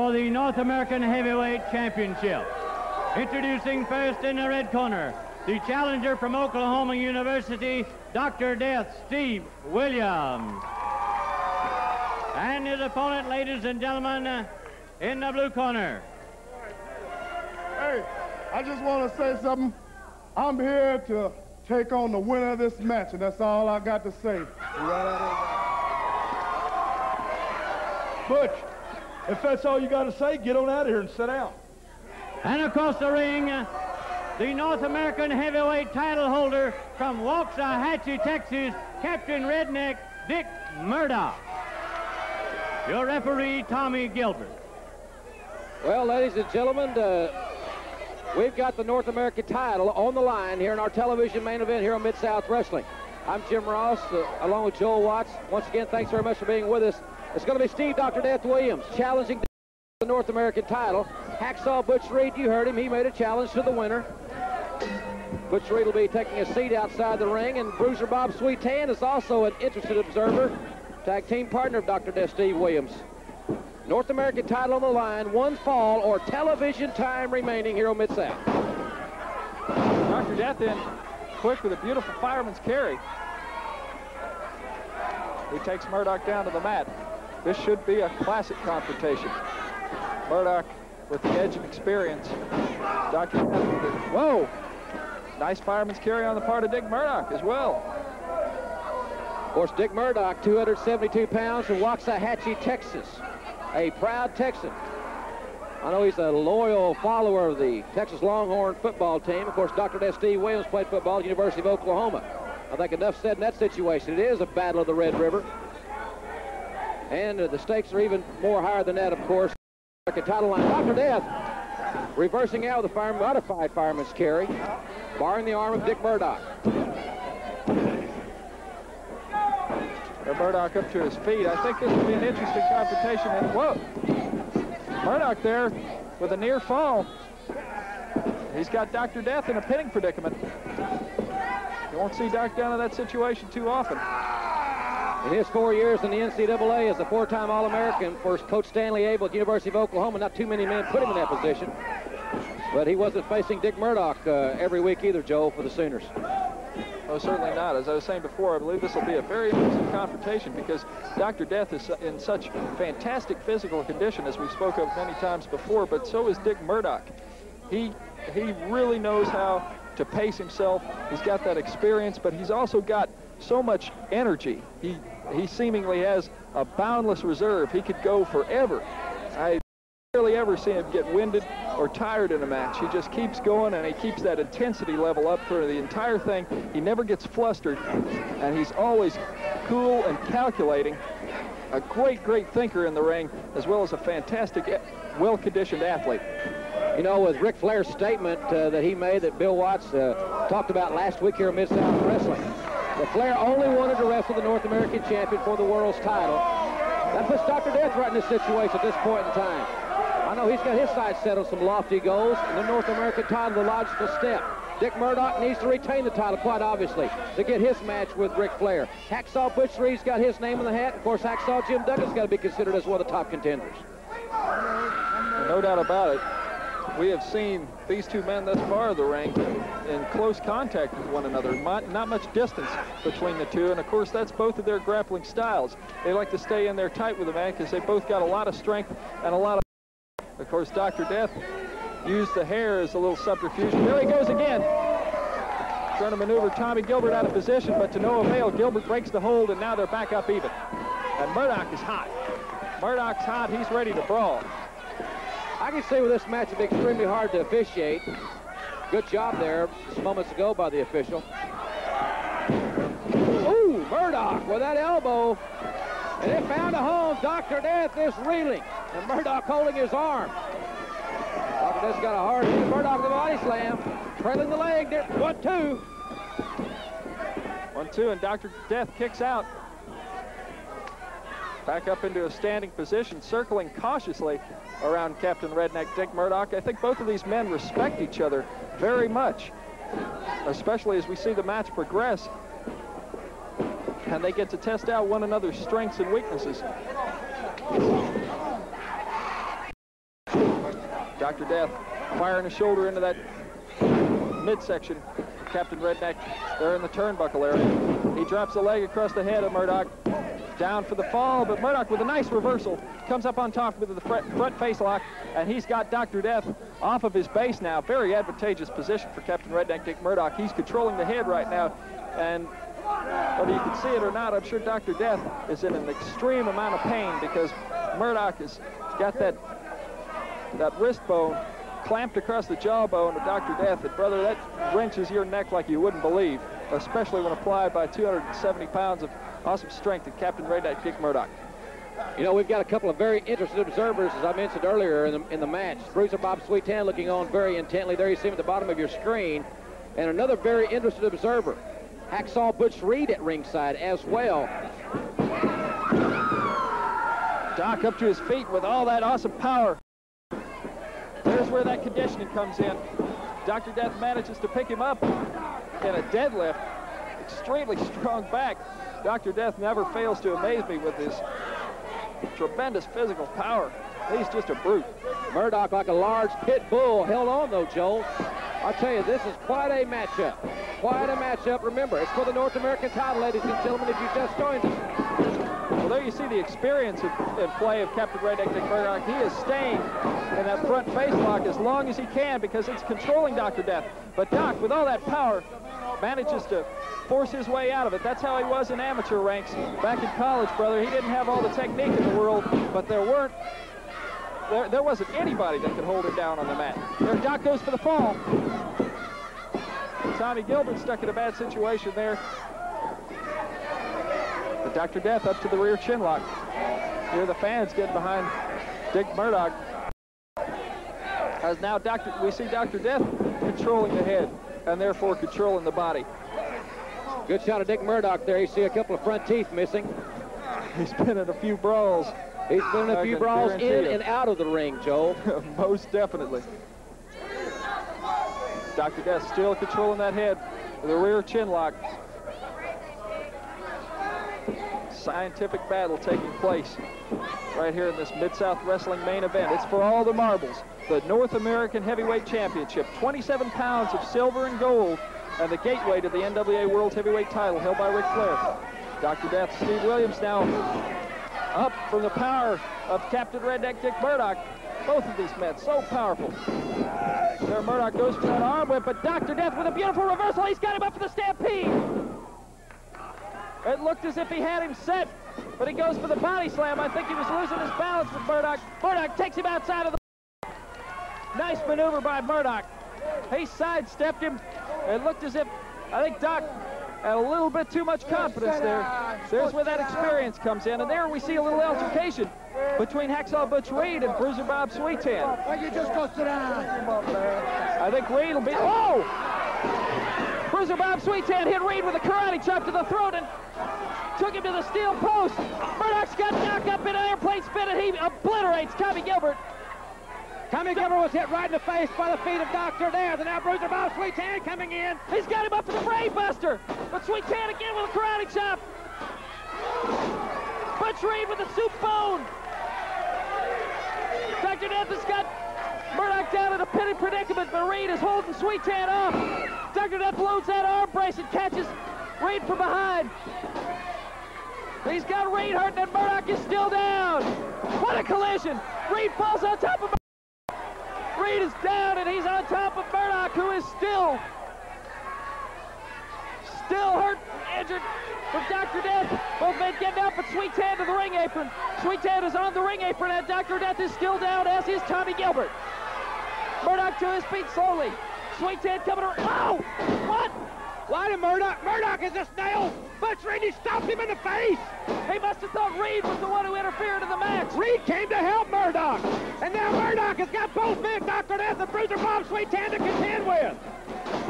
For the North American Heavyweight Championship. Introducing first in the red corner, the challenger from Oklahoma University, Dr. Death, Steve Williams. And his opponent, ladies and gentlemen, in the blue corner. Hey, I just want to say something. I'm here to take on the winner of this match, and that's all I got to say. Butch, if that's all you got to say, get on out of here and sit down. And across the ring, the North American Heavyweight title holder from Waxahachie, Texas, Captain Redneck Dick Murdoch. Your referee, Tommy Gilbert. Well, ladies and gentlemen, we've got the North American title on the line here in our television main event here on Mid-South Wrestling. I'm Jim Ross, along with Joel Watts. Once again, thanks very much for being with us. It's going to be Steve Dr. Death Williams challenging the North American title. Hacksaw Butch Reed, you heard him. He made a challenge to the winner. Butch Reed will be taking a seat outside the ring, and Bruiser Bob Sweetan is also an interested observer. Tag team partner of Dr. Death, Steve Williams. North American title on the line, one fall or television time remaining here on Mid-South. Dr. Death in quick with a beautiful fireman's carry. He takes Murdoch down to the mat. This should be a classic confrontation. Murdoch with the edge of experience. Dr. Death, whoa! Nice fireman's carry on the part of Dick Murdoch as well. Of course, Dick Murdoch, 272 pounds from Waxahachie, Texas. A proud Texan. I know he's a loyal follower of the Texas Longhorn football team. Of course, Dr. Death Steve Williams played football at the University of Oklahoma. I think enough said in that situation. It is a battle of the Red River. And the stakes are even more higher than that, of course. Title line. Dr. Death reversing out with a modified fireman's carry, barring the arm of Dick Murdoch. Murdoch up to his feet. I think this will be an interesting confrontation. And whoa, Murdoch there with a near fall. He's got Dr. Death in a pinning predicament. You won't see Doc down in that situation too often. In his 4 years in the NCAA as a four-time All-American for Coach Stanley Abel at the University of Oklahoma, not too many men put him in that position. But he wasn't facing Dick Murdoch every week either, Joe, for the Sooners. Oh, certainly not. As I was saying before, I believe this will be a very interesting confrontation because Dr. Death is in such fantastic physical condition, as we've spoken of many times before, but so is Dick Murdoch. He really knows how to pace himself. He's got that experience, but he's also got so much energy. He seemingly has a boundless reserve. He could go forever. I rarely ever see him get winded or tired in a match. He just keeps going, and he keeps that intensity level up for the entire thing. He never gets flustered, and he's always cool and calculating. A great thinker in the ring, as well as a fantastic, well-conditioned athlete. You know, with Ric Flair's statement that he made, that Bill Watts talked about last week here at Mid-South Wrestling, that Flair only wanted to wrestle the North American champion for the world's title. That puts Dr. Death right in this situation at this point in time. I know he's got his sights set on some lofty goals, and the North American title, the logical step. Dick Murdoch needs to retain the title, quite obviously, to get his match with Ric Flair. Hacksaw Butch Reed's got his name in the hat. Of course, Hacksaw Jim Duggan's got to be considered as one of the top contenders. No doubt about it. We have seen these two men thus far of the ring in close contact with one another. Not much distance between the two, and of course that's both of their grappling styles. They like to stay in there tight with the man because they both got a lot of strength and a lot of course, Dr. Death used the hair as a little subterfuge. There he goes again. Trying to maneuver Tommy Gilbert out of position, but to no avail. Gilbert breaks the hold, and now they're back up even. And Murdoch is hot. Murdoch's hot. He's ready to brawl. I can see with this match it'd be extremely hard to officiate. Good job there just moments ago by the official. Ooh, Murdoch with that elbow. And it found a home. Dr. Death is reeling. And Murdoch holding his arm. Dr. Death's got a hard hit. Murdoch with a body slam. Trailing the leg. 1-2. 1-2, and Dr. Death kicks out. Back up into a standing position, circling cautiously around Captain Redneck Dick Murdoch. I think both of these men respect each other very much, especially as we see the match progress. And they get to test out one another's strengths and weaknesses. Dr. Death firing a shoulder into that midsection. Captain Redneck there in the turnbuckle area. He drops a leg across the head of Murdoch. Down for the fall, but Murdoch with a nice reversal comes up on top with the front face lock, and he's got Dr. Death off of his base now. Very advantageous position for Captain Redneck Dick Murdoch. He's controlling the head right now, and whether you can see it or not, I'm sure Dr. Death is in an extreme amount of pain because Murdoch has got that wrist bone clamped across the jawbone of Dr. Death, and brother, that wrenches your neck like you wouldn't believe, especially when applied by 270 pounds of awesome strength of Captain Redneck Dick Murdoch. You know, we've got a couple of very interested observers, as I mentioned earlier, in the match. Bruiser Bob Sweetan looking on very intently. There you see him at the bottom of your screen. And another very interested observer, Hacksaw Butch Reed at ringside as well. Doc up to his feet with all that awesome power. There's where that conditioning comes in. Dr. Death manages to pick him up in a deadlift. Extremely strong back. Dr. Death never fails to amaze me with his tremendous physical power. He's just a brute. Murdoch, like a large pit bull, held on though, Joel. I'll tell you, this is quite a matchup. Quite a matchup. Remember, it's for the North American title, ladies and gentlemen, if you just joined us. Well, there you see the experience in play of Captain Redneck Dick Murdoch. He is staying in that front face lock as long as he can because it's controlling Dr. Death. But Doc, with all that power, manages to force his way out of it. That's how he was in amateur ranks back in college, brother. He didn't have all the technique in the world, but there wasn't anybody that could hold him down on the mat. There, Doc goes for the fall. Tommy Gilbert stuck in a bad situation there. But Dr. Death up to the rear chin lock. Here the fans get behind Dick Murdoch. As now we see Dr. Death controlling the head and therefore controlling the body. Good shot of Dick Murdoch there. You see a couple of front teeth missing. He's been in a few brawls. He's been in a few brawls in and out of the ring, Joel. Most definitely. Dr. Death still controlling that head with a rear chin lock. Scientific battle taking place right here in this Mid-South Wrestling main event. It's for all the marbles. The North American Heavyweight Championship, 27 pounds of silver and gold, and the gateway to the NWA World Heavyweight title held by Ric Flair. Dr. Death, Steve Williams now up from the power of Captain Redneck Dick Murdoch. Both of these men so powerful. There Murdoch goes for that arm whip, but Dr. Death with a beautiful reversal. He's got him up for the stampede. It looked as if he had him set, but he goes for the body slam. I think he was losing his balance with Murdoch. Murdoch takes him outside of the... Nice maneuver by Murdoch. He sidestepped him. It looked as if, I think Doc had a little bit too much confidence there. There's where that experience comes in, and there we see a little altercation between Hacksaw Butch Reed and Bruiser Bob Sweetan. Why you just go sit down? I think Reed will be... Oh! Bruiser Bob Sweetan hit Reed with a karate chop to the throat and took him to the steel post. Murdoch's got Doc up in an airplane spin, and he obliterates Tommy Gilbert. Tommy Gilbert was hit right in the face by the feet of Dr. Death, and now Bruiser Bob Sweetan coming in. He's got him up for the Brave Buster, but Sweetan again with a karate chop. Butch Reed with a soup bone. Dr. Death has got Murdoch down in a pity predicament, but Reed is holding Sweetan off. Dr. Death loads that arm brace and catches Reed from behind. He's got Reed hurt, and Murdoch is still down. What a collision. Reed falls on top of Murdoch. Reed is down, and he's on top of Murdoch, who is still hurt and injured from Dr. Death. Both men getting out, but Sweetan to the ring apron. Sweetan is on the ring apron, and Dr. Death is still down, as is Tommy Gilbert. Murdoch to his feet slowly. Sweetan coming around. Oh! What? Why did Murdoch? Murdoch is a snail! Butch Reed, he stopped him in the face! He must have thought Reed was the one who interfered in the match. Reed came to help Murdoch! And now Murdoch has got both men, Dr. Death and Bruiser Bob Sweetan, to contend with.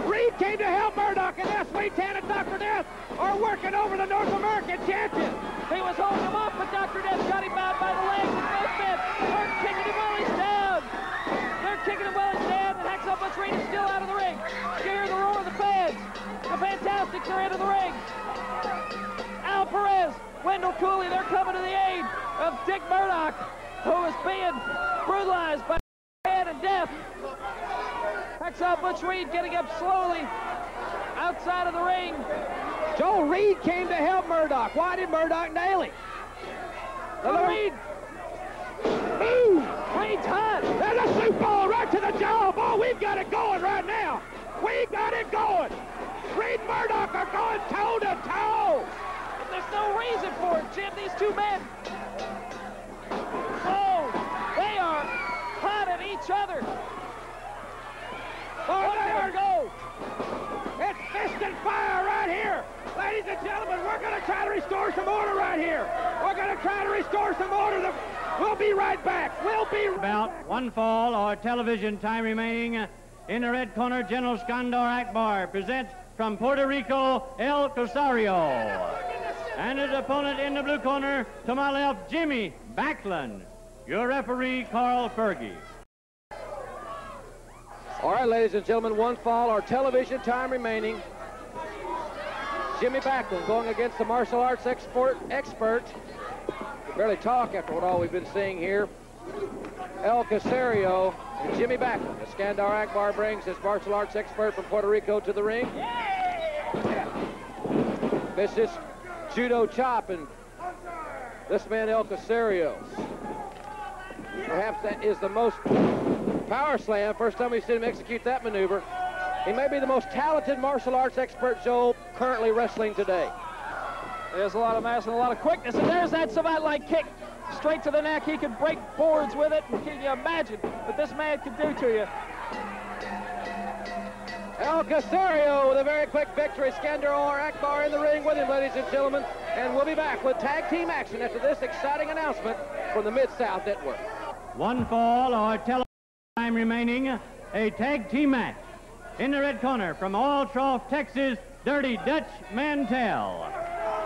Reed came to help Murdoch, and now Sweetan and Dr. Death are working over the North American champion. He was holding him up, but Dr. Death got him bound by the legs, and both men are kicking him while he's down. They're kicking him while he's down, and Hacksaw Butch Reed is still out of the ring. You hear the roar of the fans. The Fantastics are into the ring. Al Perez, Wendell Cooley, they're coming to the aid of Dick Murdoch, who is being brutalized by head and death. Death. Hacksaw Butch Reed getting up slowly outside of the ring. Joe Reed came to help Murdoch. Why did Murdoch nail him? Reed. Ooh, Reed's hot. There's a soup ball right to the jaw. Oh, we've got it going right now. We got it going. Reed and Murdoch are going toe to toe. There's no reason for it, Jim. These two men. Oh, they are hot at each other. Oh, there we go. It's fist and fire right here. Ladies and gentlemen, we're going to try to restore some order right here. We're going to try to restore some order. We'll be right back. We'll be about one fall or television time remaining. In the red corner, General Skandar Akbar presents from Puerto Rico, El Corsario. And his opponent in the blue corner, to my left, Jimmy Backlund. Your referee, Carl Fergie. All right, ladies and gentlemen, one fall or television time remaining. Jimmy Backlund going against the martial arts expert. Can barely talk after all we've been seeing here. El Corsario and Jimmy Backlund. As Skandar Akbar brings his martial arts expert from Puerto Rico to the ring. This is judo chop, and this man El Corsario, perhaps that is the most power slam. First time we've seen him execute that maneuver. He may be the most talented martial arts expert, Joe, currently wrestling today. There's a lot of mass and a lot of quickness, and there's that savate-like kick straight to the neck. He could break boards with it. Can you imagine what this man could do to you? El Corsario with a very quick victory. Skandar Akbar in the ring with him, ladies and gentlemen. And we'll be back with tag team action after this exciting announcement from the Mid-South Network. One fall or television time remaining. A tag team match. In the red corner, from Oil Trough, Texas, Dundee Dutch Mantell.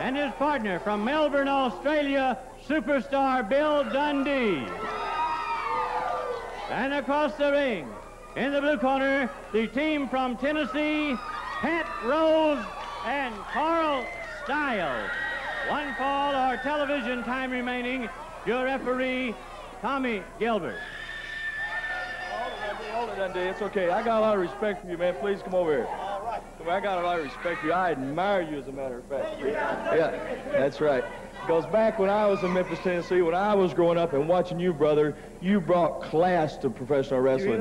And his partner from Melbourne, Australia, superstar Bill Dundee. And across the ring, in the blue corner, the team from Tennessee, Pat Rose and Karl Styles. One fall or television time remaining. Your referee, Tommy Gilbert. Hold it, Dundee. It's okay. I got a lot of respect for you, man. Please come over here. All right. I got a lot of respect for you. I admire you, as a matter of fact. Yeah, that's right. Because back when I was in Memphis, Tennessee, when I was growing up and watching you, brother, you brought class to professional wrestling.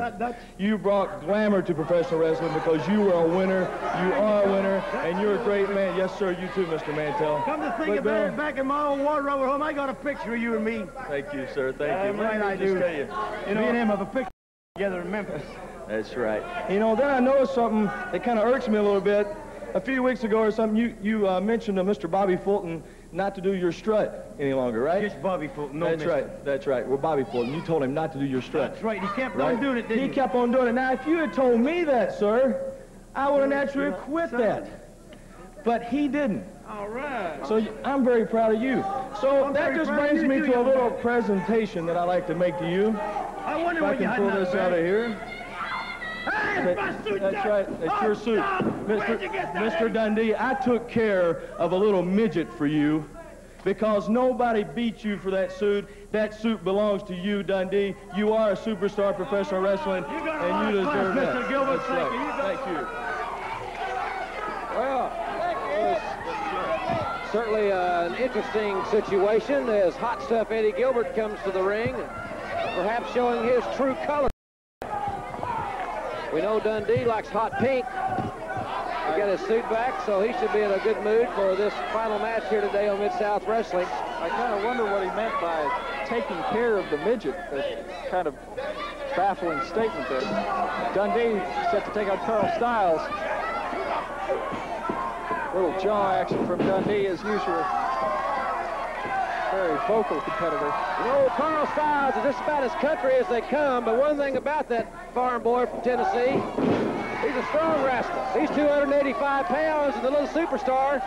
You brought glamour to professional wrestling because you were a winner, you are a winner, and you're a great man. Yes, sir, you too, Mr. Mantell. Come to think about it, back in my old wardrobe at home, I got a picture of you and me. Thank you, sir. Thank you. Right, I do. Tell you, You know, me and him have a picture together in Memphis. That's right. You know, then I noticed something that kind of irks me a little bit. A few weeks ago or something, you mentioned to Mr. Bobby Fulton not to do your strut any longer, right? Just Bobby Fulton, no That's right, that's right. Well, Bobby Fulton, you told him not to do your strut. That's right, he kept on doing it, didn't he? He kept on doing it. Now, if you had told me that, sir, I would have naturally quit that. But he didn't. All right. So I'm very proud of you. So that just brings me to a little presentation that I like to make to you. I wonder if I what you can had pull in that this out of bag. here. Hey, my suit, That's right. That's your suit. Mr. Dundee, I took care of a little midget for you because nobody beat you for that suit. That suit belongs to you, Dundee. You are a superstar professional wrestling, and you deserve that. Mr. Gilbert, That's right. Thank you. Well, certainly an interesting situation as Hot Stuff Eddie Gilbert comes to the ring, perhaps showing his true color. We know Dundee likes hot pink. He got his suit back, so he should be in a good mood for this final match here today on Mid-South Wrestling. I kind of wonder what he meant by taking care of the midget. That kind of baffling statement there. Dundee set to take on Karl Styles. Little jaw action from Dundee as usual. Very vocal competitor. You know, Karl Styles is just about as country as they come, but one thing about that farm boy from Tennessee, he's a strong rascal. He's 285 pounds, and the little superstar,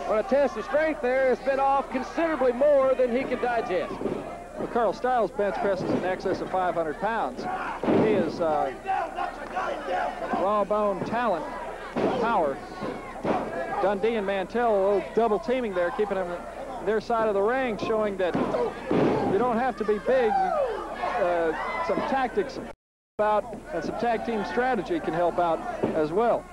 on a test of strength there, has been off considerably more than he can digest. Well, Karl Styles bench presses in excess of 500 pounds. He is raw bone talent, power. Dundee and Mantell, a little double teaming there, keeping him their side of the ring, showing that you don't have to be big. Some tactics out, and some tag team strategy can help out as well.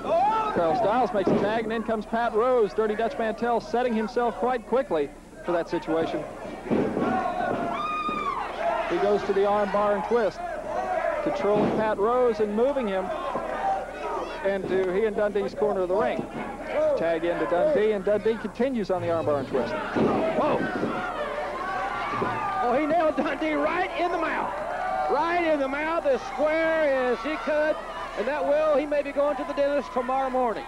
Karl Styles makes a tag, and in comes Pat Rose. Dirty Dutch Mantell setting himself quite quickly for that situation. He goes to the arm bar and twist, controlling Pat Rose and moving him into he and Dundee's corner of the ring. Tag into Dundee, and Dundee continues on the arm bar and twist. Whoa! Oh, he nailed Dundee right in the mouth. Right in the mouth, as square as he could. And that will, he may be going to the dentist tomorrow morning.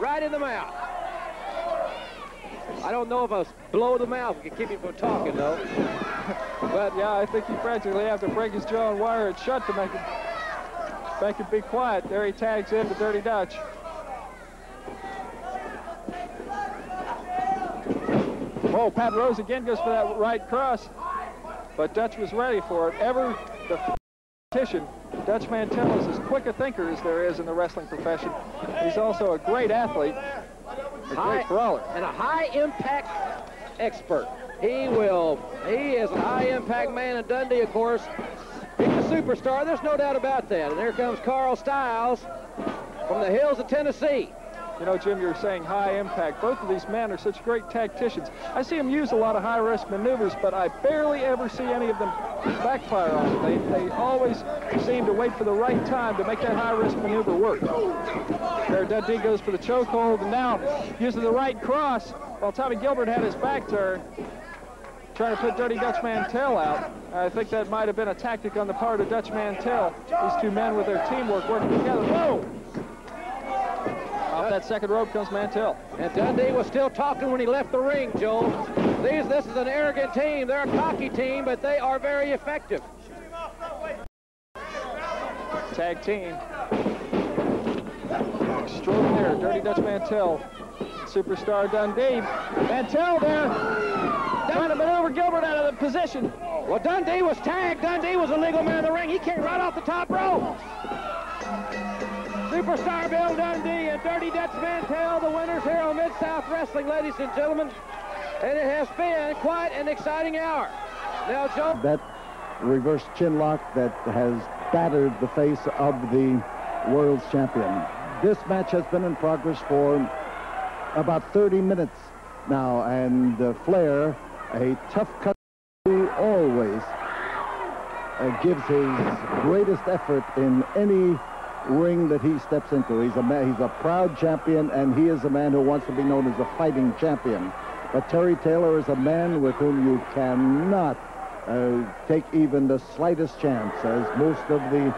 Right in the mouth. I don't know if a blow of the mouth can keep him from talking, though. But, yeah, I think he practically have to break his jaw and wire it shut to make him be quiet. There he tags into Dirty Dutch. Oh, Pat Rose again goes for that right cross. But Dutch was ready for it. Ever the competition, Dutch Mantell is as quick a thinker as there is in the wrestling profession. He's also a great athlete, a great brawler. And a high-impact expert. He is a high-impact man, and Dundee, of course, he's a superstar. There's no doubt about that. And here comes Karl Styles from the hills of Tennessee. You know, Jim, you're saying high impact. Both of these men are such great tacticians. I see them use a lot of high-risk maneuvers, but I barely ever see any of them backfire on it. They always seem to wait for the right time to make that high-risk maneuver work. There, Dundee goes for the chokehold, and now using the right cross while Tommy Gilbert had his back turned, trying to put Dirty Dutch Mantell out. I think that might have been a tactic on the part of Dutch Mantell. These two men with their teamwork working together. Whoa! Off that second rope comes Mantell. And Dundee was still talking when he left the ring, Joel. This is an arrogant team. They're a cocky team, but they are very effective. Tag team. Extraordinaire. Dirty Dutch Mantell. Superstar Dundee. Mantell there. Trying to maneuver Gilbert out of the position. Well, Dundee was tagged. Dundee was a legal man in the ring. He came right off the top rope. Superstar Bill Dundee and Dirty Dutch Mantell, the winners here on Mid-South Wrestling, ladies and gentlemen. And it has been quite an exciting hour. Now, Joe. That reverse chin lock that has battered the face of the world's champion. This match has been in progress for about 30 minutes now, and Flair, a tough cut, who always gives his greatest effort in any ring that he steps into. He's a proud champion, and he is a man who wants to be known as a fighting champion. But Terry Taylor is a man with whom you cannot take even the slightest chance, as most of the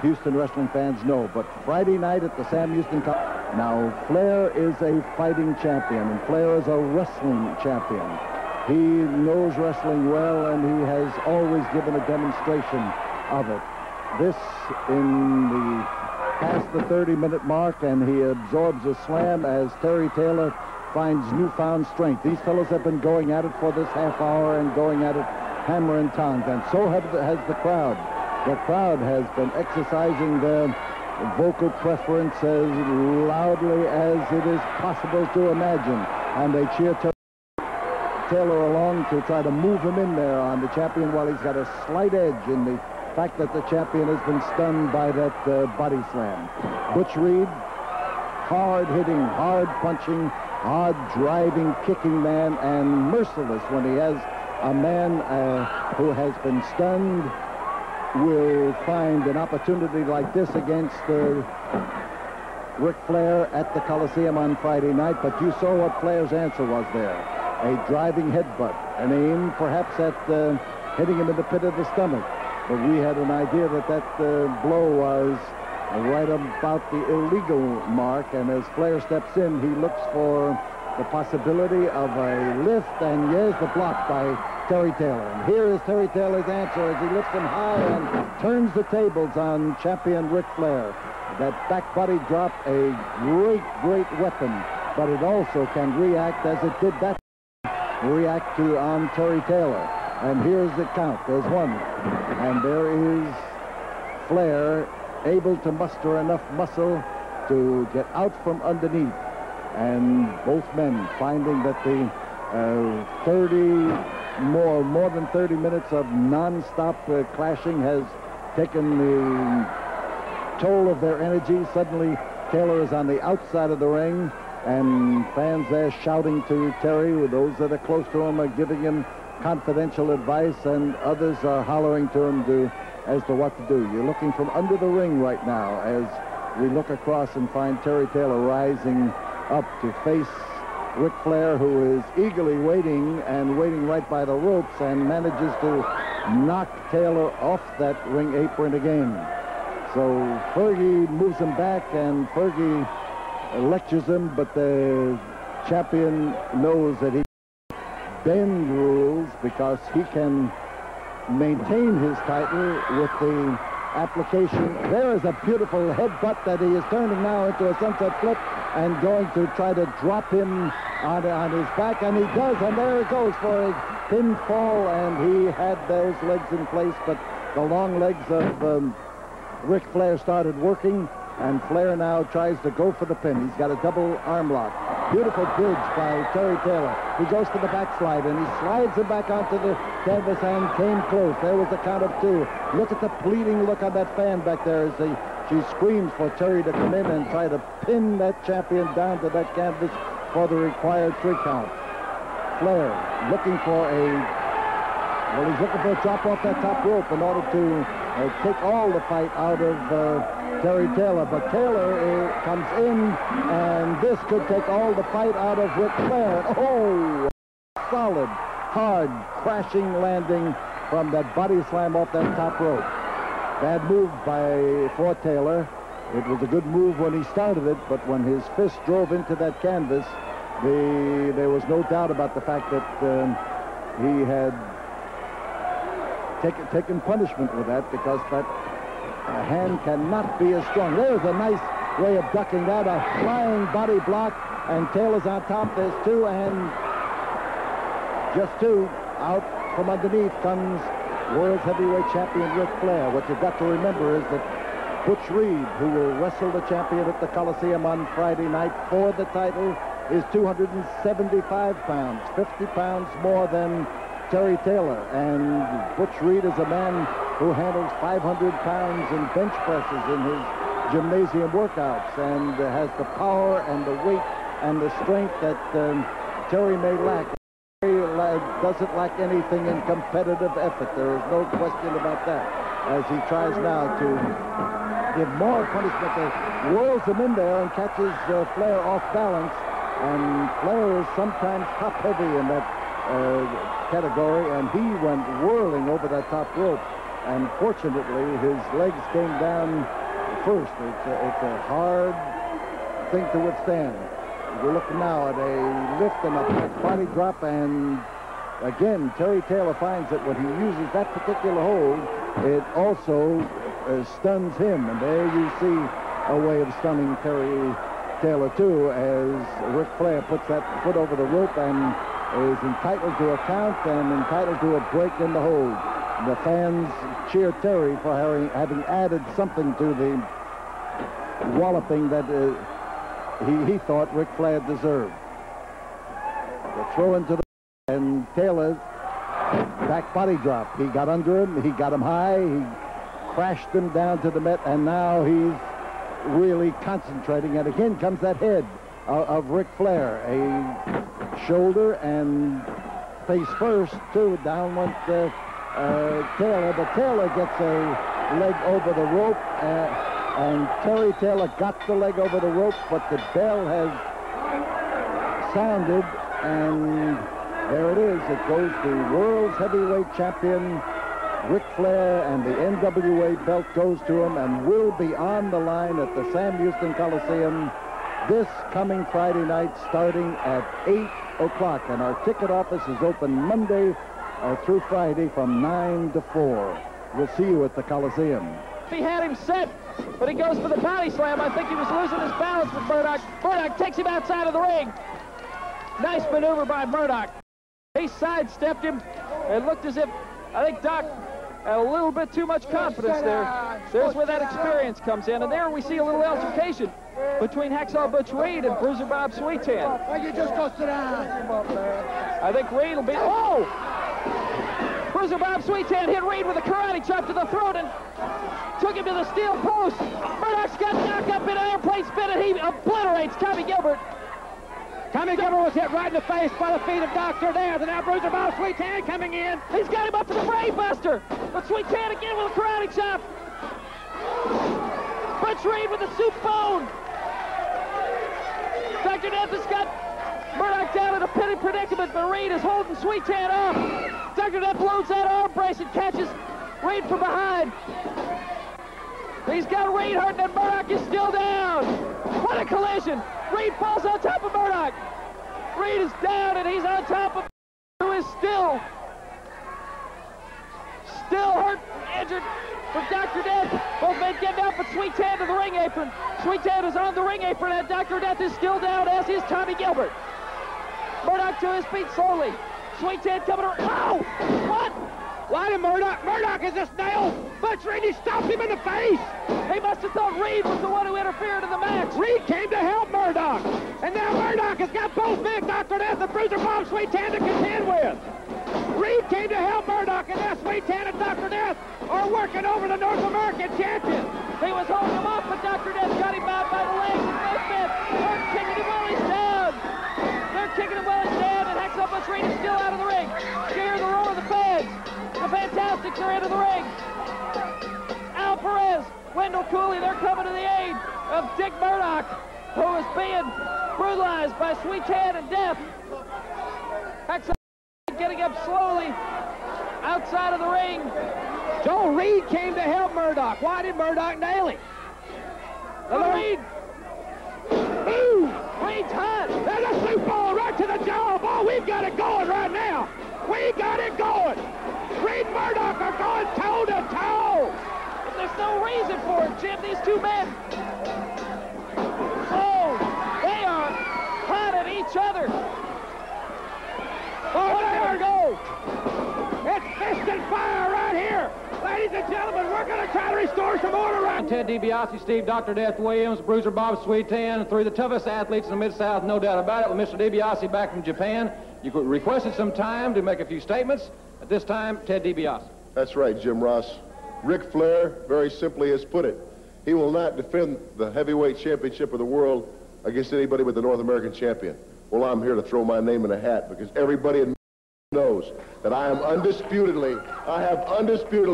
Houston wrestling fans know. But Friday night at the Sam Houston now Flair is a fighting champion, and Flair is a wrestling champion. He knows wrestling well, and he has always given a demonstration of it. This in the past the 30-minute mark, and he absorbs a slam as Terry Taylor finds newfound strength. These fellows have been going at it for this half hour and going at it hammer and tongs, and so has the crowd. The crowd has been exercising their vocal preference as loudly as it is possible to imagine, and they cheer Taylor along to try to move him in there on the champion while he's got a slight edge in the fact that the champion has been stunned by that body slam. Butch Reed, hard-hitting, hard-punching, hard-driving, kicking man, and merciless when he has a man who has been stunned, will find an opportunity like this against Ric Flair at the Coliseum on Friday night. But you saw what Flair's answer was there. A driving headbutt, an aim perhaps at hitting him in the pit of the stomach. But we had an idea that that blow was right about the illegal mark, and as Flair steps in, he looks for the possibility of a lift, and here's the block by Terry Taylor. And here is Terry Taylor's answer as he lifts him high and turns the tables on champion Ric Flair. That back body drop, a great, great weapon, but it also can react as it did that, react to on Terry Taylor. And here's the count. There's one. And there is Flair able to muster enough muscle to get out from underneath. And both men finding that the more than 30 minutes of non-stop clashing has taken the toll of their energy. Suddenly, Taylor is on the outside of the ring, and fans there shouting to Terry. Those that are close to him are giving him confidential advice, and others are hollering to him as to what to do. You're looking from under the ring right now as we look across and find Terry Taylor rising up to face Ric Flair, who is eagerly waiting right by the ropes, and manages to knock Taylor off that ring apron again. So Fergie moves him back, and Fergie lectures him, but the champion knows that he bend rules because he can maintain his title with the application. There is a beautiful headbutt that he is turning now into a sunset flip and going to try to drop him on his back, and he does, and there it goes for a pinfall, and he had those legs in place, but the long legs of Ric Flair started working, and Flair now tries to go for the pin. He's got a double arm lock. Beautiful bridge by Terry Taylor. He goes for the backslide, and he slides him back onto the canvas and came close. There was a count of 2. Look at the pleading look on that fan back there as she screams for Terry to come in and try to pin that champion down to that canvas for the required 3 count. Flair looking for he's looking for a drop off that top rope in order to take all the fight out of Terry Taylor, but Taylor comes in, and this could take all the fight out of Ric Flair. Oh, solid, hard, crashing landing from that body slam off that top rope. Bad move for Taylor. It was a good move when he started it, but when his fist drove into that canvas, there was no doubt about the fact that he had taken punishment with that, because that hand cannot be as strong. There's a nice way of ducking that, a flying body block, and Taylor's on top. There's 2, and just 2. Out from underneath comes World Heavyweight Champion Ric Flair. What you've got to remember is that Butch Reed, who will wrestle the champion at the Coliseum on Friday night for the title, is 275 pounds, 50 pounds more than Terry Taylor, and Butch Reed is a man who handles 500 pounds in bench presses in his gymnasium workouts, and has the power and the weight and the strength that Terry may lack. Terry doesn't lack anything in competitive effort. There is no question about that, as he tries now to give more punishment. Whirls him in there and catches Flair off balance, and Flair is sometimes top heavy in that category, and he went whirling over that top rope, and fortunately his legs came down first. It's a hard thing to withstand. We're looking now at a lift and a body drop, and again Terry Taylor finds that when he uses that particular hold, it also stuns him, and there you see a way of stunning Terry Taylor too, as Ric Flair puts that foot over the rope and is entitled to a count and entitled to a break in the hold. The fans cheer Terry for having added something to the walloping that he thought Ric Flair deserved. The throw into the, and Taylor back body drop. He got under him, he got him high, he crashed him down to the mat, and now he's really concentrating. And again comes that head of Ric Flair. A shoulder and face first, too. Down went Taylor, but Taylor gets a leg over the rope, and Terry Taylor got the leg over the rope, but the bell has sounded, and there it is. It goes to World's Heavyweight Champion Ric Flair, and the NWA belt goes to him and will be on the line at the Sam Houston Coliseum this coming Friday night, starting at 8 o'clock. And our ticket office is open Monday through Friday from 9 to 4. We'll see you at the Coliseum. He had him set, but he goes for the body slam. I think he was losing his balance with Murdoch. Murdoch takes him outside of the ring. Nice maneuver by Murdoch. He sidestepped him. It looked as if, I think Doc had a little bit too much confidence there. There's where that experience comes in. And there we see a little altercation between Hacksaw Butch Reed and Bruiser Bob Sweetan. Why you just go sit down? I think Reed will be... Oh! Bruiser Bob Sweetan hit Reed with a karate chop to the throat and took him to the steel post. Murdoch's got knocked up in an airplane spin, and he obliterates Tommy Gilbert. Tommy Gilbert was hit right in the face by the feet of Dr. Death, and now Bruiser Bob Sweetan coming in. He's got him up for the brain buster, but Sweetan again with a karate chop. Butch Reed with the soup bone. Dr. Death has got Murdoch down in a pity predicament, but Reed is holding Sweetan off. Dr. Death loads that arm brace and catches Reed from behind. He's got Reed hurt, and Murdoch is still down. What a collision. Reed falls on top of Murdoch. Reed is down, and he's on top of who is still hurt, injured from Dr. Death. Both men get down, but Sweetan to the ring apron. Sweetan is on the ring apron, and Dr. Death is still down, as is Tommy Gilbert. Murdoch to his feet slowly. Sweetan coming around. Oh! What? Why did Murdoch is just nailed. Butch Reed, he stopped him in the face. He must have thought Reed was the one who interfered in the match. Reed came to help Murdoch. And now Murdoch has got both men, Dr. Death and Bruiser Bob Sweetan, to contend with. Reed came to help Murdoch, and now Sweetan and Dr. Death are working over the North American champion. He was holding him off, but Dr. Death got him out by the legs, and both men are kicking him while he's down. They're kicking him while he's down, and Hacksaw Butch Reed is still out of the ring. You hear the roar of the fans. The Fantastics are into the ring. Al Perez, Wendell Cooley, they're coming to the aid of Dick Murdoch, who is being brutalized by Sweetan and Death. Hacksaw getting up slowly outside of the ring. Joe Reed came to help Murdoch. Why did Murdoch nail him? Reed. Ooh! Reed's hot. There's a soup ball right to the jaw. Oh, we've got it going right now. We got it going. Reed and Murdoch are going toe to toe. But there's no reason for it, Jim. These two men. Oh, they are hot at each other. Oh, there we go. It's fist and fire right here. Ladies and gentlemen, we're going to try to restore some order right. Ted DiBiase, Steve, Dr. Death Williams, Bruiser Bob Sweetan, three of the toughest athletes in the Mid-South, no doubt about it, with Mr. DiBiase back from Japan. You requested some time to make a few statements. At this time, Ted DiBiase. That's right, Jim Ross. Ric Flair very simply has put it. He will not defend the heavyweight championship of the world against anybody but the North American champion. Well, I'm here to throw my name in a hat because everybody in knows that I have undisputedly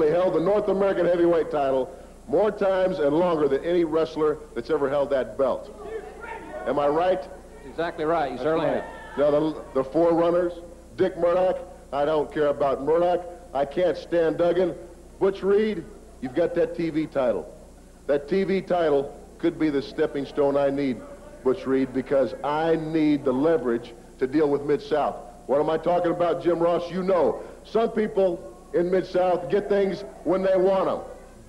held the North American heavyweight title more times and longer than any wrestler that's ever held that belt. Am I right? Exactly right. You certainly have. Now, the forerunners, Dick Murdoch, I don't care about Murdoch. I can't stand Duggan. Butch Reed, you've got that TV title. That TV title could be the stepping stone I need, Butch Reed, because I need the leverage to deal with Mid-South. What am I talking about, Jim Ross? You know, some people in Mid-South get things when they want them.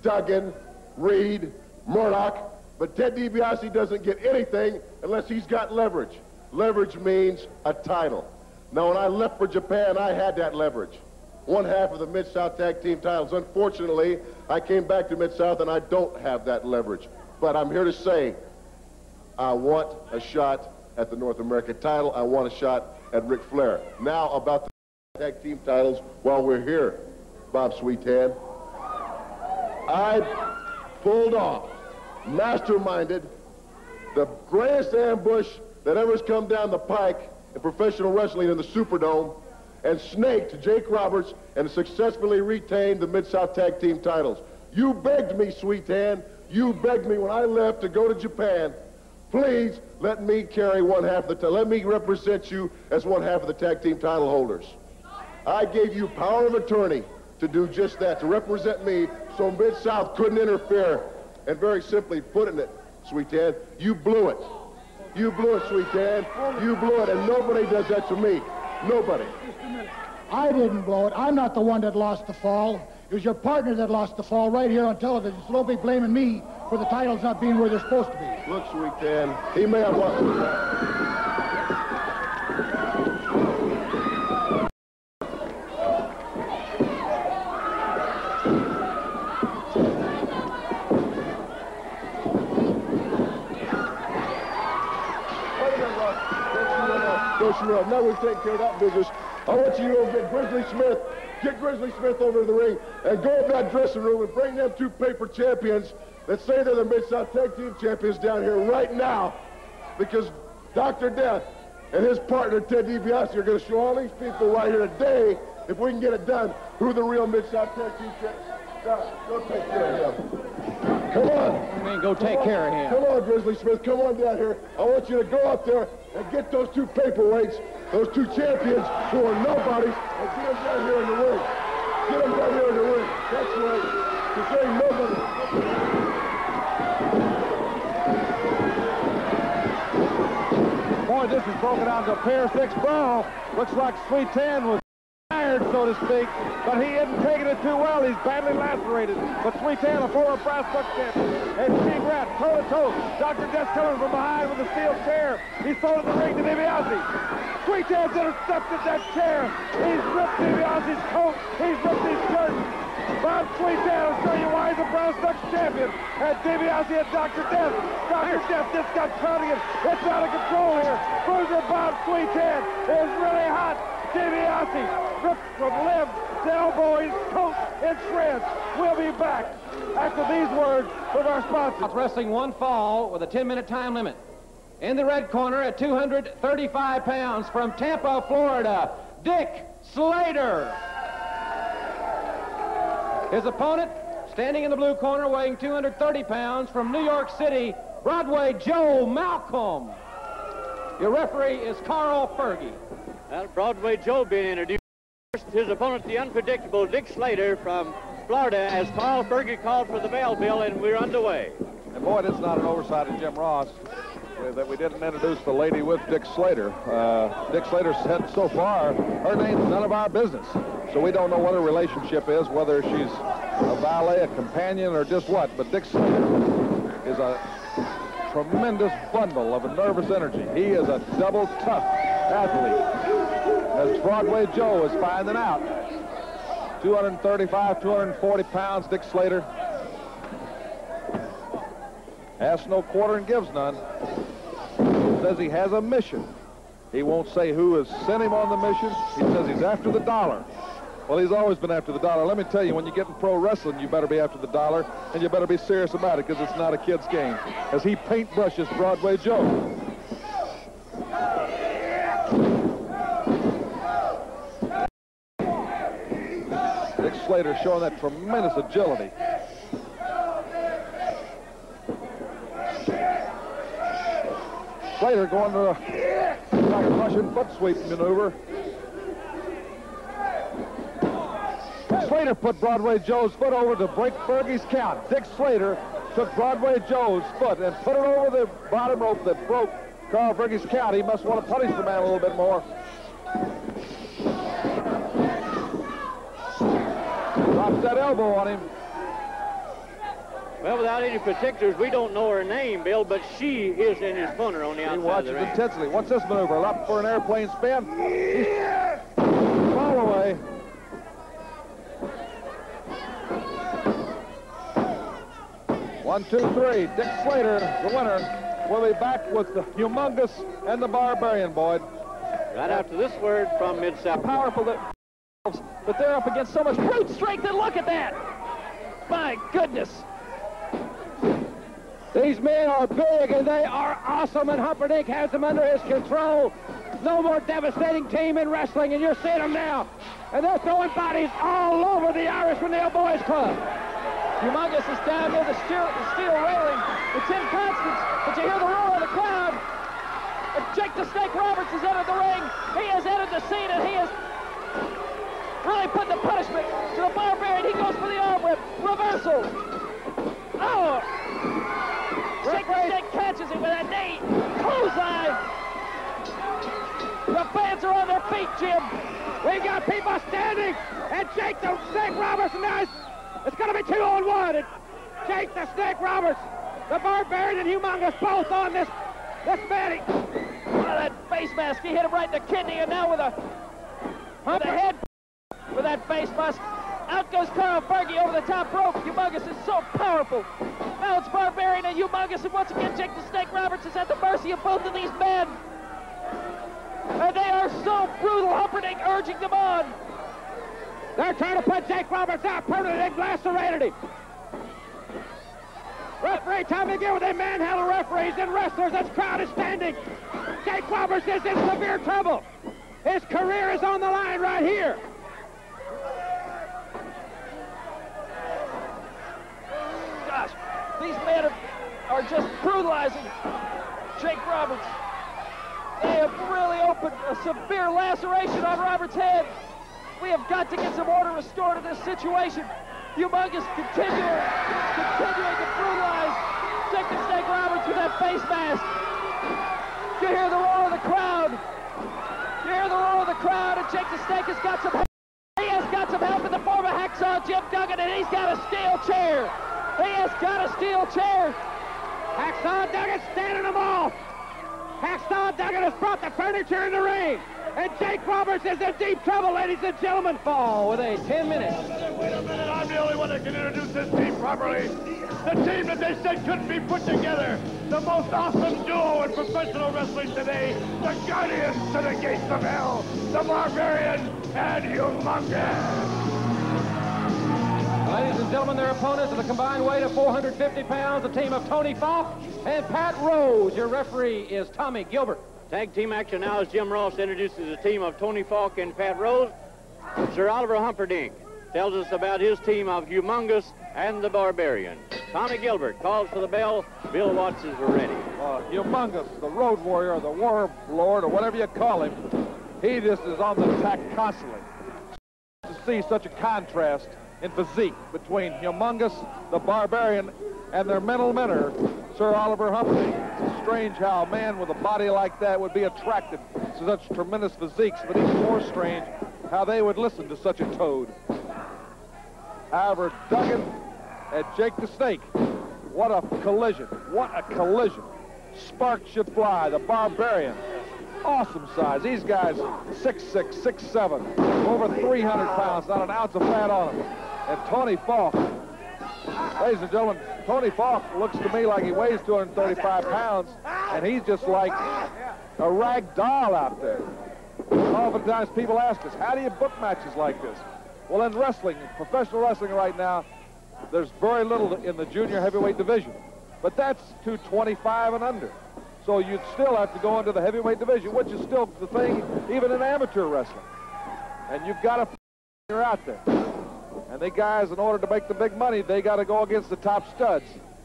Duggan, Reed, Murdoch, but Ted DiBiase doesn't get anything unless he's got leverage. Leverage means a title. Now, when I left for Japan, I had that leverage. One half of the Mid-South Tag Team titles. Unfortunately, I came back to Mid-South and I don't have that leverage. But I'm here to say, I want a shot at the North American title. I want a shot at Ric Flair. Now, about the tag team titles, while we're here, Bob Sweetan, I pulled off, masterminded, the greatest ambush that ever's come down the pike in professional wrestling in the Superdome, and snaked Jake Roberts and successfully retained the Mid-South Tag Team titles. You begged me, Sweetan, you begged me when I left to go to Japan, please let me carry one half of the title. Let me represent you as one half of the tag team title holders. I gave you power of attorney to do just that, to represent me so Mid-South couldn't interfere. And very simply putting it, Sweetan, you blew it. You blew it, Sweetan. You blew it, and nobody does that to me. Nobody. I didn't blow it. I'm not the one that lost the fall. It was your partner that lost the fall right here on television. So don't be blaming me for the titles not being where they're supposed to be. Look, Sweetan, he may have lost. Now we've taken care of that business. I want you to go get Grizzly Smith get Grizzly Smith over to the ring and go to that dressing room and bring them two paper champions that say they're the Mid-South Tag Team Champions down here right now, because Dr. Death and his partner, Ted DiBiase, are going to show all these people right here today, if we can get it done, who the real Mid-South Tag Team Champions. Go take care of him. Come on. I mean, go take care of him. Come on, Grizzly Smith. Come on down here. I want you to go out there and get those two paperweights, those two champions who are nobodies, and get them down here in the ring. Get them down here in the ring. That's right. Because they ain't nobody. Boy, this is broken down to a pair 6 brawl. Looks like Sweetan was tired, so to speak, but he isn't taking it too well. He's badly lacerated. But Sweetan, a former brass buck champion, and Steve Rat, toe-to-toe. Dr. Death coming from behind with a steel chair. He's thrown in the ring to DiBiase. Sweetan's intercepted that chair. He's ripped DiBiase's coat. He's ripped his shirt. Bob Sweetan will show you why he's a brass buck champion. And DiBiase and Dr. Death. Dr. Death just got crowding it. It's out of control here. Bruiser Bob Sweetan is really hot. DiBiase ripped from limb to elbow, his coat in shreds. We'll be back after these words from our sponsors. Wrestling one fall with a 10-minute time limit. In the red corner at 235 pounds from Tampa, Florida, Dick Slater. His opponent, standing in the blue corner, weighing 230 pounds from New York City, Broadway Joe Malcolm. Your referee is Carl Fergie. Well, Broadway Joe being introduced. His opponent, the unpredictable Dick Slater from Florida, as Carl Fergie called for the bell, Bill, and we're underway. And boy, it's not an oversight of Jim Ross that we didn't introduce the lady with Dick Slater. Dick Slater said so far, her name's none of our business. So we don't know what her relationship is, whether she's a valet, a companion, or just what. But Dick Slater is a tremendous bundle of nervous energy. He is a double tough athlete, as Broadway Joe is finding out. 235, 240 pounds, Dick Slater. Asks no quarter and gives none. Says he has a mission. He won't say who has sent him on the mission. He says he's after the dollar. Well, he's always been after the dollar. Let me tell you, when you get in pro wrestling, you better be after the dollar, and you better be serious about it, because it's not a kid's game, as he paintbrushes Broadway Joe. Dick Slater showing that tremendous agility. Slater going to like a Russian foot sweep maneuver. Slater put Broadway Joe's foot over to break Fergie's count. Dick Slater took Broadway Joe's foot and put it over the bottom rope that broke Carl Fergie's count. He must want to punish the man a little bit more. Drops that elbow on him. Well, without any particulars, we don't know her name, Bill, but she is in his corner on the outside. He watches of the ring. intensely. What's this maneuver? Up for an airplane spin. Fall away. One, two, three. Dick Slater, the winner. We'll be back with the Humongous and the Barbarian, Boyd. Right after this word from Mid-South. Powerful, but they're up against so much brute strength, and look at that. My goodness. These men are big, and they are awesome, and Humperdinck has them under his control. No more devastating team in wrestling, and you're seeing them now. And they're throwing bodies all over the Irish Renell Boys Club. Humongous is down near the steel railing. It's in Constance, but you hear the roar of the crowd. And Jake the Snake Roberts has entered the ring. He has entered the scene, and he has really put the punishment to the Barbarian. He goes for the arm whip. Reversal. Oh! Jake the Snake catches him with a knee. Clothesline. The fans are on their feet, Jim. We've got people standing, and Jake the Snake Roberts now. It's going to be 2-on-1. And Jake the Snake Roberts, the Barbarian and Humongous both on this man. Oh, that face mask, he hit him right in the kidney, and now with a head with that face mask. Out goes Carl Fergie over the top rope. Humongous is so powerful. Now it's Barbarian and Humongous, and once again Jake the Snake Roberts is at the mercy of both of these men. And they are so brutal, Humperdinck urging them on. They're trying to put Jake Roberts out. Permanently lacerated him. Referee, time to get with a manhandle referees and wrestlers. This crowd is standing. Jake Roberts is in severe trouble. His career is on the line right here. Gosh, these men are just brutalizing Jake Roberts. They have really opened a severe laceration on Roberts' head. We have got to get some order restored in this situation. Humongous continuing to brutalize Dick the Snake Roberts with that face mask. You hear the roar of the crowd. You hear the roar of the crowd, and Jake the Snake has got some help. He has got some help in the form of Hacksaw Jim Duggan, and he's got a steel chair. He has got a steel chair. Hacksaw Duggan standing them off. Hacksaw Duggan has brought the furniture in the ring. And Jake Roberts is in deep trouble, ladies and gentlemen. Fall with a 10 minutes. Wait a minute, I'm the only one that can introduce this team properly. The team that they said couldn't be put together. The most awesome duo in professional wrestling today. The Guardians to the gates of hell. The Barbarian and Humongous. Ladies and gentlemen, their opponents at a combined weight of 450 pounds, the team of Tony Falk and Pat Rose. Your referee is Tommy Gilbert. Tag team action now as Jim Ross introduces the team of Tony Falk and Pat Rose. Sir Oliver Humperdinck tells us about his team of Humongous and the Barbarian. Tommy Gilbert calls for the bell. Bill Watts is ready. Humongous, the road warrior, the war lord, or whatever you call him, he just is on the attack constantly. To see such a contrast in physique between Humongous, the Barbarian, and their mental mentor, Sir Oliver Humperdinck. It's strange how a man with a body like that would be attracted to such tremendous physiques, but even more strange how they would listen to such a toad. However, Duggan and Jake the Snake, what a collision, what a collision. Sparks should fly, the Barbarian, awesome size. These guys, 6'6", 6'7", over 300 pounds, not an ounce of fat on them. And Tony Falk, ladies and gentlemen, Tony Falk looks to me like he weighs 235 pounds, and he's just like a rag doll out there. Oftentimes people ask us, how do you book matches like this? Well, in wrestling, professional wrestling right now, there's very little in the junior heavyweight division, but that's 225 and under. So you'd still have to go into the heavyweight division, which is still the thing even in amateur wrestling. And you've got to you're out there. And they guys, in order to make the big money, they got to go against the top studs.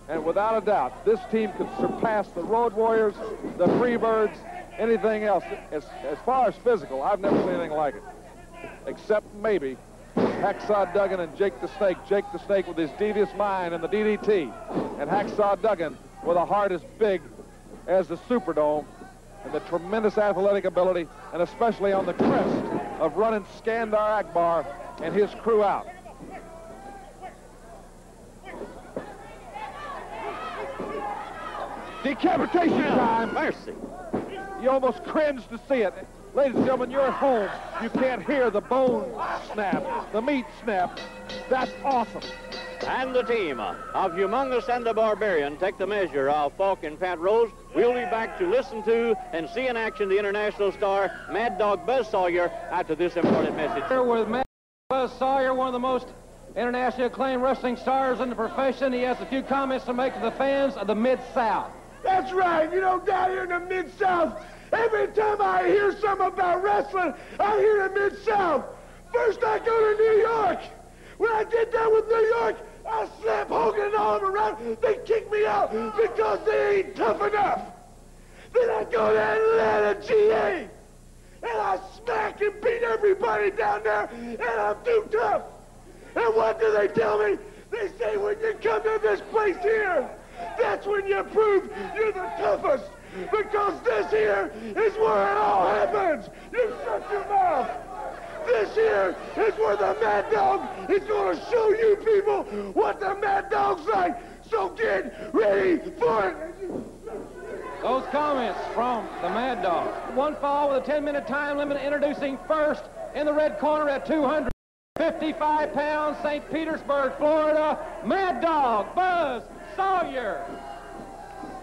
And without a doubt, this team could surpass the Road Warriors, the Freebirds, anything else. As far as physical, I've never seen anything like it. Except maybe Hacksaw Duggan and Jake the Snake. Jake the Snake with his devious mind and the DDT. And Hacksaw Duggan with a heart as big as the Superdome and the tremendous athletic ability, and especially on the crest of running Skandar Akbar and his crew out. Decapitation time. Mercy. You almost cringe to see it. Ladies and gentlemen, you're at home. You can't hear the bone snap, the meat snap. That's awesome. And the team of Humongous and the Barbarian take the measure of Falk and Pat Rose. We'll be back to listen to and see in action the international star Mad Dog Buzz Sawyer after this important message. Here with Mad Buzz Sawyer, one of the most internationally acclaimed wrestling stars in the profession. He has a few comments to make to the fans of the Mid-South. That's right. You know, down here in the Mid-South, every time I hear something about wrestling, I hear the Mid-South. First I go to New York. When I get down with New York, I slap Hogan and all of them around. They kick me out because they ain't tough enough. Then I go to Atlanta, GA, and I smack and beat everybody down there, and I'm too tough. And what do they tell me? They say when you come to this place here, that's when you prove you're the toughest. Because this here is where it all happens. You shut your mouth. This here is where the Mad Dog is going to show you people what the Mad Dog's like. So get ready for it. Those comments from the Mad Dog. One fall with a 10-minute time limit, introducing first in the red corner at 255 pounds, St. Petersburg, Florida, Mad Dog Buzz Sawyer.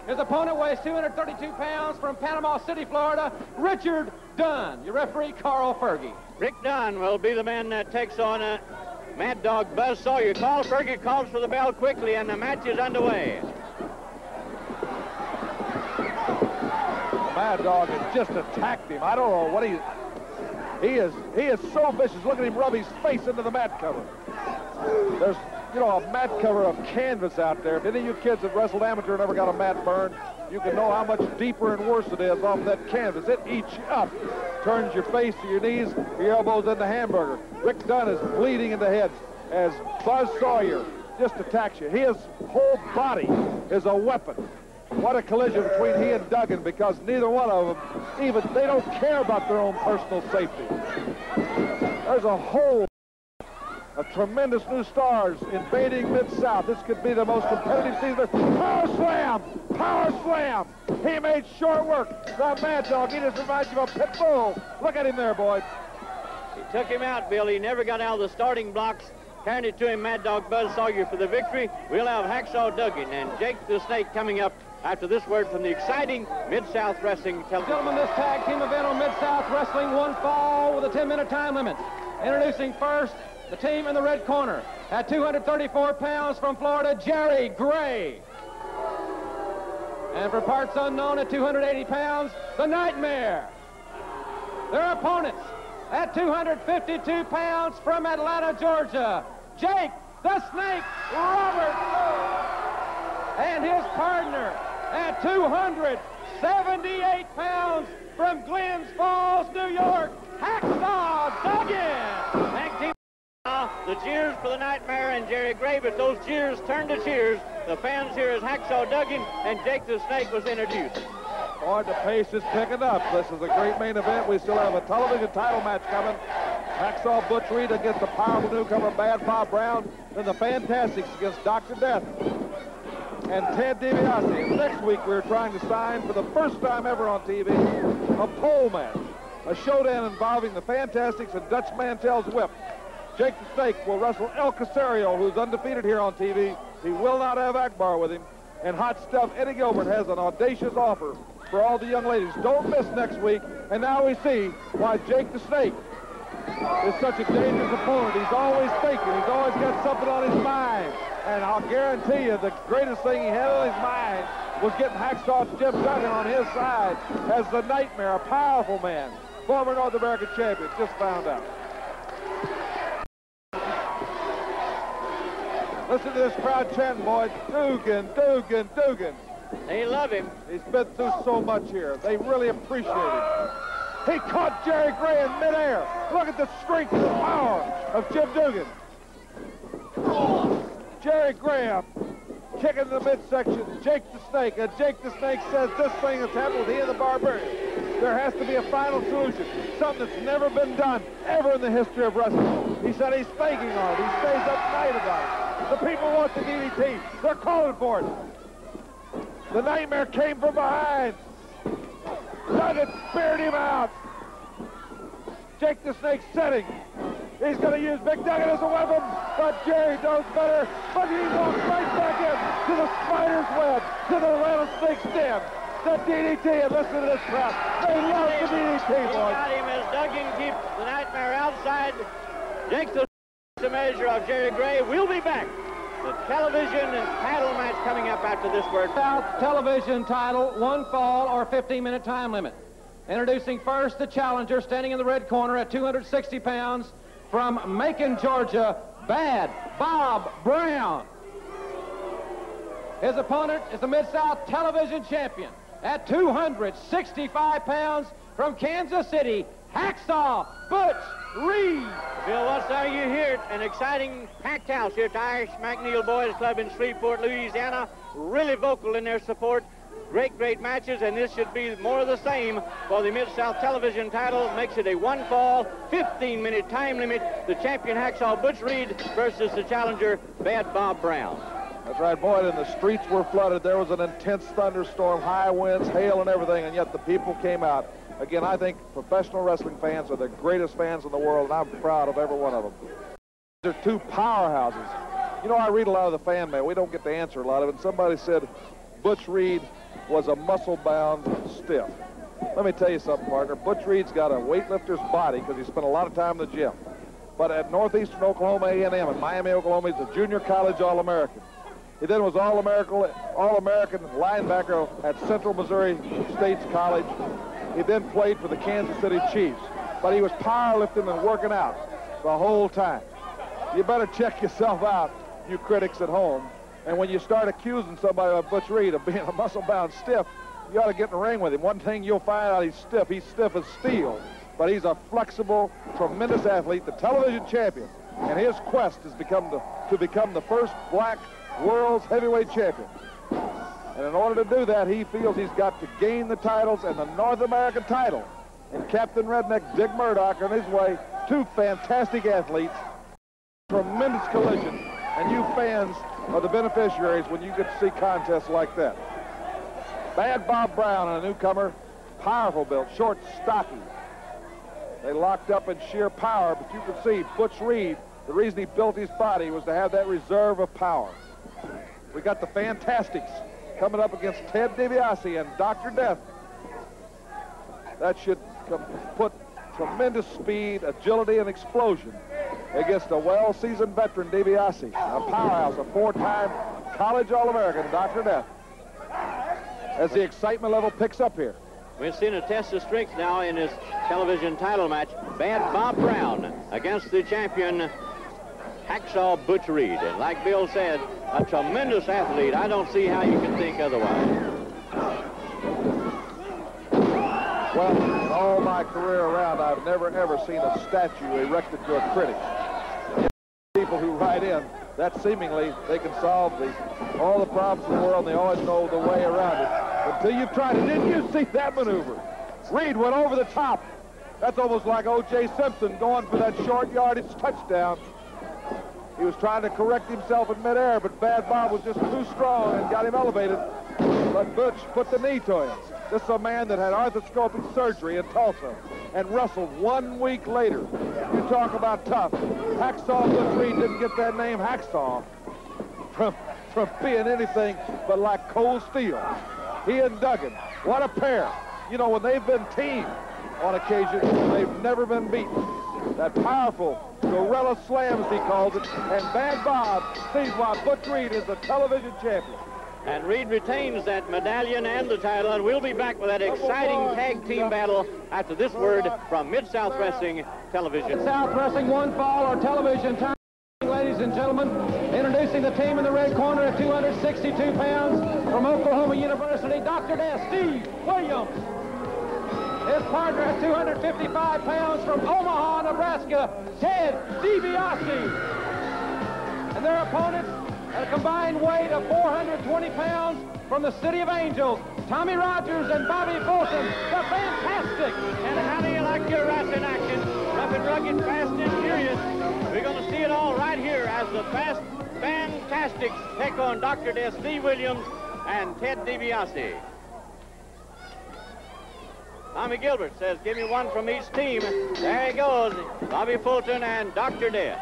His opponent weighs 232 pounds from Panama City, Florida, Richard Dunn. Your referee, Carl Fergie. Rick Dunn will be the man that takes on Mad Dog Buzz Sawyer. Fergie calls for the bell quickly, and the match is underway. Mad Dog has just attacked him. I don't know what he is so vicious. Look at him rub his face into the mat cover. There's, you know, a mat cover of canvas out there. If any of you kids that wrestled amateur and never got a mat burn, you can know how much deeper and worse it is off that canvas. It eats you up. Turns your face to your knees, your elbows in the hamburger. Rick Dunn is bleeding in the head as Buzz Sawyer just attacks you. His whole body is a weapon. What a collision between he and Duggan, because neither one of them, they don't care about their own personal safety. There's a whole of tremendous new stars invading Mid-South. This could be the most competitive season. Power slam! Power slam! He made short work. The Mad Dog, he just reminds you of a pit bull. Look at him there, boys. He took him out, Bill. He never got out of the starting blocks. Carried it to him, Mad Dog Buzz Sawyer for the victory. We'll have Hacksaw Duggan and Jake the Snake coming up after this word from the exciting Mid-South Wrestling television. Gentlemen, this tag team event on Mid-South Wrestling, one fall with a 10-minute time limit. Introducing first, the team in the red corner. At 234 pounds from Florida, Jerry Gray. And for parts unknown at 280 pounds, the Nightmare. Their opponents at 252 pounds from Atlanta, Georgia, Jake the Snake Roberts. And his partner at 278 pounds from Glens Falls, New York, Hacksaw Duggan. Tag team. The cheers for the Nightmare and Jerry Gray, but those cheers turned to cheers. The fans here as Hacksaw Duggan and Jake the Snake was introduced. Boy, the pace is picking up. This is a great main event. We still have a television title match coming. Hacksaw Butch Reed against the powerful newcomer Bad Bob Brown. Then the Fantastics against Dr. Death and Ted DiBiase. And next week we're trying to sign for the first time ever on TV a pole match. A showdown involving the Fantastics and Dutch Mantell's whip. Jake the Snake will wrestle El Corsario, who's undefeated here on TV. He will not have Akbar with him. And Hot Stuff Eddie Gilbert has an audacious offer for all the young ladies. Don't miss next week. And now we see why Jake the Snake is such a dangerous opponent. He's always thinking. He's always got something on his mind. And I'll guarantee you the greatest thing he had on his mind was getting Hacksaw Jim Duggan on his side as the Nightmare, a powerful man. Former North American champion, just found out. Listen to this crowd chanting, boys. Duggan, Duggan, Duggan. They love him. He's been through so much here. They really appreciate it. He caught Jerry Gray in midair. Look at the strength and the power of Jim Duggan. Jerry Graham kicking the midsection. Jake the Snake. And Jake the Snake says this thing has happened with he and the Barbarian. There has to be a final solution. Something that's never been done ever in the history of wrestling. He said he's thinking on it. He stays up night about it. The people want the DDT. They're calling for it. The Nightmare came from behind. Duggan speared him out. Jake the Snake setting. He's going to use Big Duggan as a weapon, but Jerry knows better. But he walks right back in to the spider's web, to the rattlesnake's den. The DDT, and listen to this crowd. They love the DDT, boys. He got him as Duggan keeps the Nightmare outside. Jake the measure of Jerry Gray. We'll be back. The television title match coming up after this word. South television title, one fall or 15-minute time limit. Introducing first the challenger standing in the red corner at 260 pounds from Macon, Georgia, Bad Bob Brown. His opponent is the Mid-South television champion at 265 pounds from Kansas City, Hacksaw Butch Reed. Bill, what's are you here? An exciting packed house here at the Irish McNeil Boys Club in Shreveport, Louisiana. Really vocal in their support. Great, great matches, and this should be more of the same for the Mid-South television title. Makes it a one-fall, 15-minute time limit. The champion Hacksaw Butch Reed versus the challenger Bad Bob Brown. That's right, boy, and the streets were flooded. There was an intense thunderstorm, high winds, hail, and everything, and yet the people came out. Again, I think professional wrestling fans are the greatest fans in the world, and I'm proud of every one of them. They're two powerhouses. You know, I read a lot of the fan mail. We don't get to answer a lot of it. And somebody said, Butch Reed was a muscle-bound stiff. Let me tell you something, partner. Butch Reed's got a weightlifter's body because he spent a lot of time in the gym. But at Northeastern Oklahoma A&M in Miami, Oklahoma, he's a junior college All-American. He then was All-American linebacker at Central Missouri State's College. He then played for the Kansas City Chiefs. But he was powerlifting and working out the whole time. You better check yourself out, you critics at home. And when you start accusing somebody like Butch Reed of being a muscle-bound stiff, you ought to get in the ring with him. One thing you'll find out, he's stiff. He's stiff as steel. But he's a flexible, tremendous athlete, the television champion. And his quest is to become the first black world's heavyweight champion. And in order to do that, he feels he's got to gain the titles and the North American title. And Captain Redneck Dick Murdoch on his way. Two fantastic athletes. Tremendous collision. And you fans are the beneficiaries when you get to see contests like that. Bad Bob Brown and a newcomer. Powerful build, short, stocky. They locked up in sheer power, but you can see Butch Reed, the reason he built his body was to have that reserve of power. We got the Fantastics coming up against Ted DiBiase and Dr. Death. That should put tremendous speed, agility, and explosion against a well-seasoned veteran DiBiase, a powerhouse, a four-time college All-American, Dr. Death. As the excitement level picks up here. We've seen a test of strength now in this television title match. Bad Bob Brown against the champion, Hacksaw Butch Reed. And like Bill said, a tremendous athlete. I don't see how you can think otherwise. Well, in all my career around, I've never, ever seen a statue erected to a critic. People who write in, that seemingly they can solve all the problems in the world, and they always know the way around it. Until you've tried it. Didn't you see that maneuver? Reed went over the top. That's almost like O.J. Simpson going for that short yardage touchdown. He was trying to correct himself in midair, but Bad Bob was just too strong and got him elevated. But Butch put the knee to him. This is a man that had arthroscopic surgery in Tulsa and wrestled 1 week later. You talk about tough. Hacksaw Butch Reed didn't get that name Hacksaw from being anything but like cold steel. He and Duggan, what a pair. You know, when they've been teamed on occasion, they've never been beaten. That powerful gorilla slam, as he calls it, and Bad Bob sees why Butch Reed is the television champion. And Reed retains that medallion and the title, and we'll be back with that exciting tag team battle after this word from Mid-South Wrestling Television. Mid-South Wrestling, one fall or television time. Ladies and gentlemen, introducing the team in the red corner at 262 pounds from Oklahoma University, Dr. Death, Steve Williams. His partner at 255 pounds from Omaha, Nebraska, Ted DiBiase. And their opponents at a combined weight of 420 pounds from the City of Angels, Tommy Rogers and Bobby Fulton, the Fantastic. And how do you like your wrestling action? Rough and rugged, fast and furious. We're going to see it all right here as the Fantastics take on Dr. Death, Steve Williams, and Ted DiBiase. Tommy Gilbert says, give me one from each team. There he goes, Bobby Fulton and Dr. Death.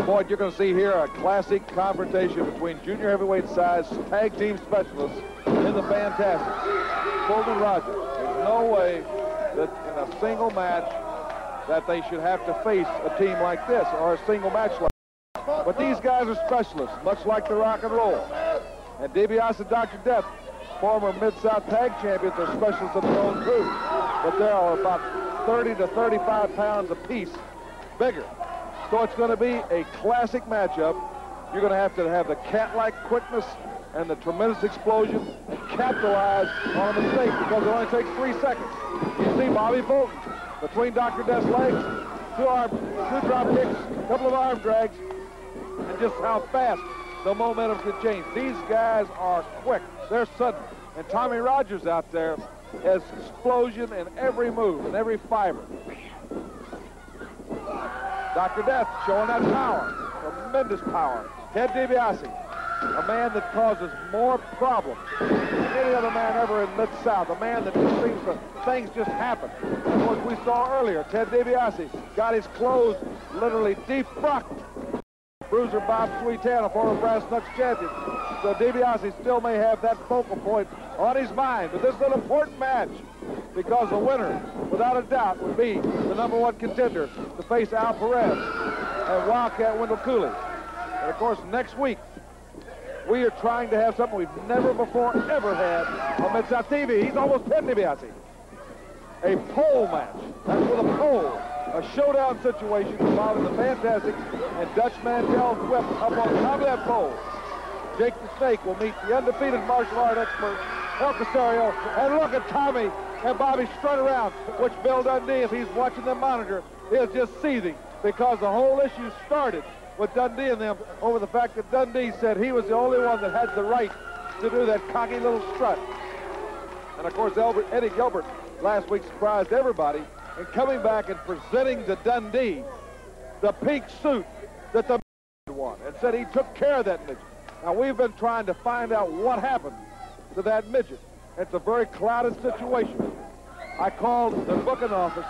Boy, you're going to see here a classic confrontation between junior heavyweight size tag team specialists in the Fantastics. Fulton and Rogers. There's no way that in a single match that they should have to face a team like this or a single match like this. But these guys are specialists, much like the Rock and Roll. And DiBiase and Dr. Death, former Mid-South Tag Champions, are specialists of their own too. But they are about 30 to 35 pounds apiece bigger. So it's going to be a classic matchup. You're going to have the cat-like quickness and the tremendous explosion and capitalize on a mistake because it only takes 3 seconds. You see Bobby Fulton between Dr. Death's legs, two drop kicks, a couple of arm drags, and just how fast the momentum can change. These guys are quick. They're sudden. And Tommy Rogers out there has explosion in every move and every fiber. Dr. Death showing that power, tremendous power. Ted DiBiase, a man that causes more problems than any other man ever in Mid-South, a man that just seems to, things just happen. And what we saw earlier, Ted DiBiase got his clothes literally defrocked Bruiser Bob Sweetan, a former brass knucks champion. So DiBiase still may have that focal point on his mind. But this is an important match because the winner, without a doubt, would be the #1 contender to face Al Perez and Wildcat Wendell Cooley. And of course, next week, we are trying to have something we've never before ever had on Mid-South TV. He's almost pinned DiBiase. A pole match. That's with a pole. A showdown situation involving the fantastic and Dutch Mantell whip up on top of that pole. Jake the Snake will meet the undefeated martial art expert, El Corsario. And look at Tommy and Bobby strut around, which Bill Dundee, if he's watching the monitor, is just seething because the whole issue started with Dundee and them over the fact that Dundee said he was the only one that had the right to do that cocky little strut. And of course, Eddie Gilbert last week surprised everybody in coming back and presenting to Dundee the pink suit that the won and said he took care of that midget. Now, we've been trying to find out what happened to that midget. It's a very clouded situation. I called the booking office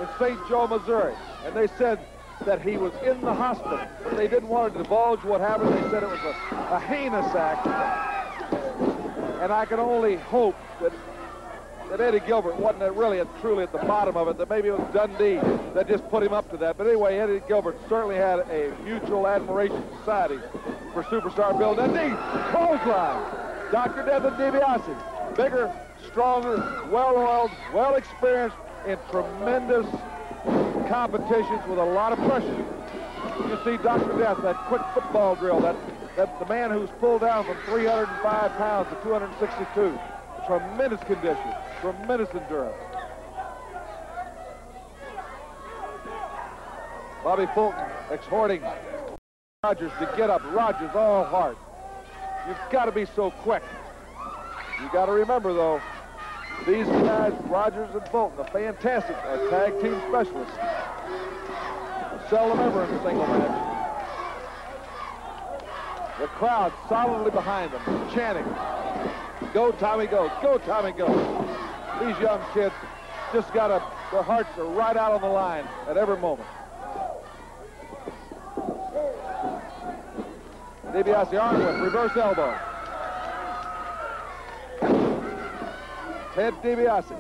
in St. Joe, Missouri, and they said that he was in the hospital, but they didn't want to divulge what happened. They said it was a heinous act, and I can only hope that Eddie Gilbert wasn't really truly at the bottom of it, that maybe it was Dundee that just put him up to that. But anyway, Eddie Gilbert certainly had a mutual admiration society for superstar Bill Dundee. Clothesline. Dr. Death and DiBiase. Bigger, stronger, well-oiled, well-experienced in tremendous competitions with a lot of pressure. You see Dr. Death, that quick football drill, that the man who's pulled down from 305 pounds to 262. Tremendous condition, tremendous endurance. Bobby Fulton exhorting Rogers to get up. Rogers all heart. You've got to be so quick. You got to remember, though, these guys, Rogers and Fulton, the fantastic tag team specialists. Seldom ever in a single match. The crowd solidly behind them, chanting, "Go, Tommy, go. Go, Tommy, go." These young kids just got their hearts are right out on the line at every moment. DiBiase arm whip, reverse elbow. Ted DiBiase,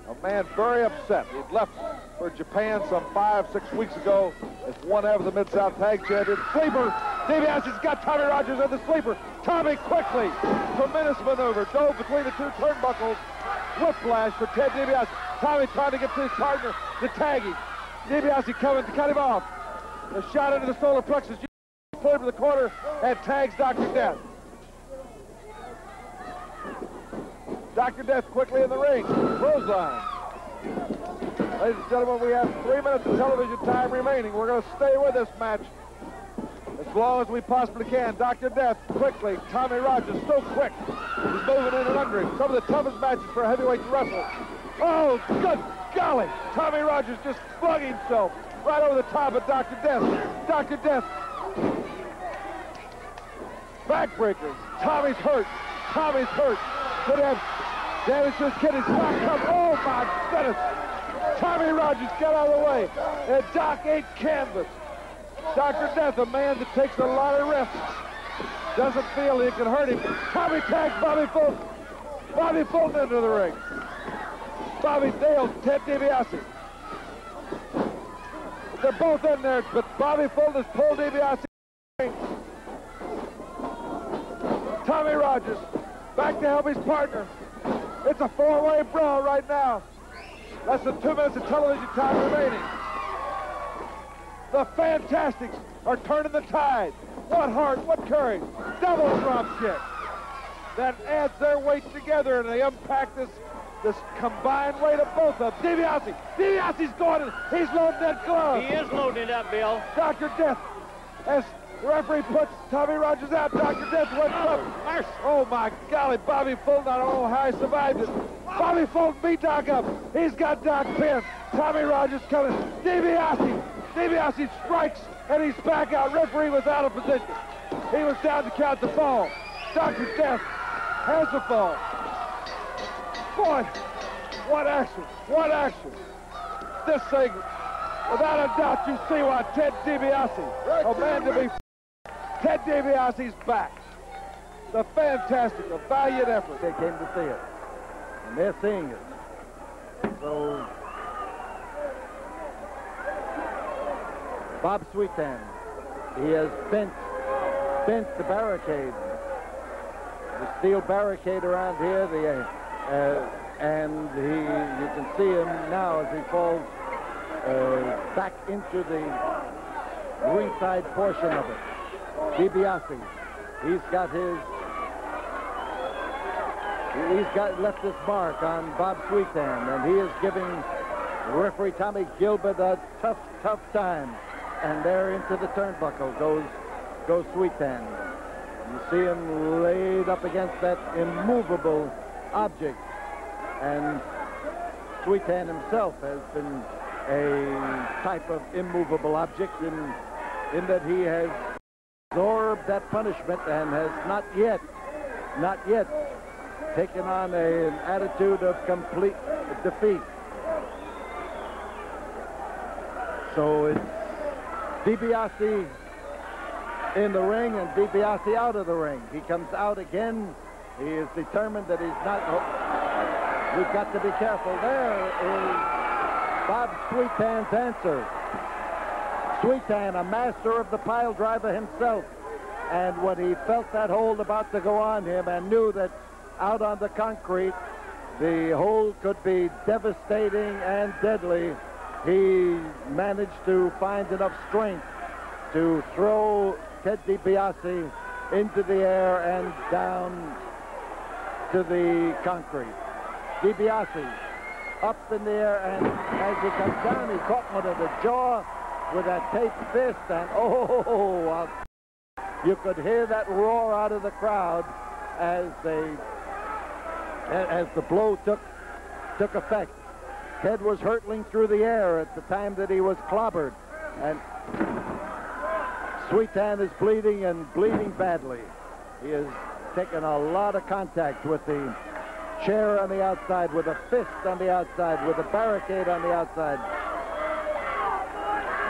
a man very upset. He'd left for Japan some 5-6 weeks ago as one half of the Mid-South Tag Champion. Sleeper. DiBiase's got Tommy Rogers in the sleeper. Tommy quickly. Tremendous maneuver. Dove between the two turnbuckles. Whiplash for Ted DiBiase. Tommy trying to get to his partner to tag him. DiBiase coming to cut him off. A shot into the solar plexus. Put him to the corner and tags Dr. Death. Dr. Death quickly in the ring. Clothesline. Ladies and gentlemen, we have 3 minutes of television time remaining. We're going to stay with this match as long as we possibly can. Dr. Death quickly. Tommy Rogers so quick. He's moving in and under him. Some of the toughest matches for a heavyweight to wrestle. Oh, good golly. Tommy Rogers just flung himself right over the top of Dr. Death. Dr. Death. Backbreaker. Tommy's hurt. Tommy's hurt. Could have damage to his kidneys. Oh, my goodness. Tommy Rogers got out of the way. And Doc ain't canvas. Dr. Death, a man that takes a lot of risks. Doesn't feel he can hurt him. Tommy tags Bobby Fulton. Bobby Fulton into the ring. Bobby nails Ted DiBiase. They're both in there, but Bobby Fulton has pulled DiBiase in the ring. Tommy Rogers back to help his partner. It's a four-way brawl right now. Less than 2 minutes of television time remaining. The Fantastics are turning the tide. What heart, what courage. Double drop kick. That adds their weight together and they impact this combined weight of both of them. DiBiase. DiBiase's going in. He's loading that glove. He is loading it up, Bill. Dr. Death, as the referee puts Tommy Rogers out, Dr. Death went up. Oh, my golly, Bobby Fulton, I don't know how he survived it. Bobby Fulton beat Doc up. He's got Doc pinned. Tommy Rogers coming. DiBiase. DiBiase strikes, and he's back out. Referee was out of position. He was down to count the fall. Dr. Death has the fall. Boy, what action, what action. This thing, without a doubt, you see why Ted DiBiase, a man to be Ted DiBiase's back. It's a fantastic, a valiant effort. They came to see it, and they're seeing it. So, Bob Sweetan, he has bent the barricade, the steel barricade around here, and you can see him now as he falls back into the ringside portion of it. DiBiase, he's left his mark on Bob Sweetan, and he is giving referee Tommy Gilbert a tough time. And there into the turnbuckle goes Sweetan. You see him laid up against that immovable object, and Sweetan himself has been a type of immovable object in that he has absorbed that punishment and has not yet taken on an attitude of complete defeat. So it's DiBiase in the ring and DiBiase out of the ring. He comes out again. He is determined that he's not. Oh, we've got to be careful. There is Bob Sweetan's answer. Sweetan, a master of the pile driver himself, and when he felt that hold about to go on him and knew that out on the concrete the hold could be devastating and deadly, he managed to find enough strength to throw Ted DiBiase into the air and down to the concrete. DiBiase up in the air, and as he comes down, he caught one of the jaw with that taped fist, and you could hear that roar out of the crowd as the blow took effect. Ted was hurtling through the air at the time that he was clobbered, and Sweetan is bleeding and bleeding badly. He has taken a lot of contact with the chair on the outside, with a fist on the outside, with a barricade on the outside.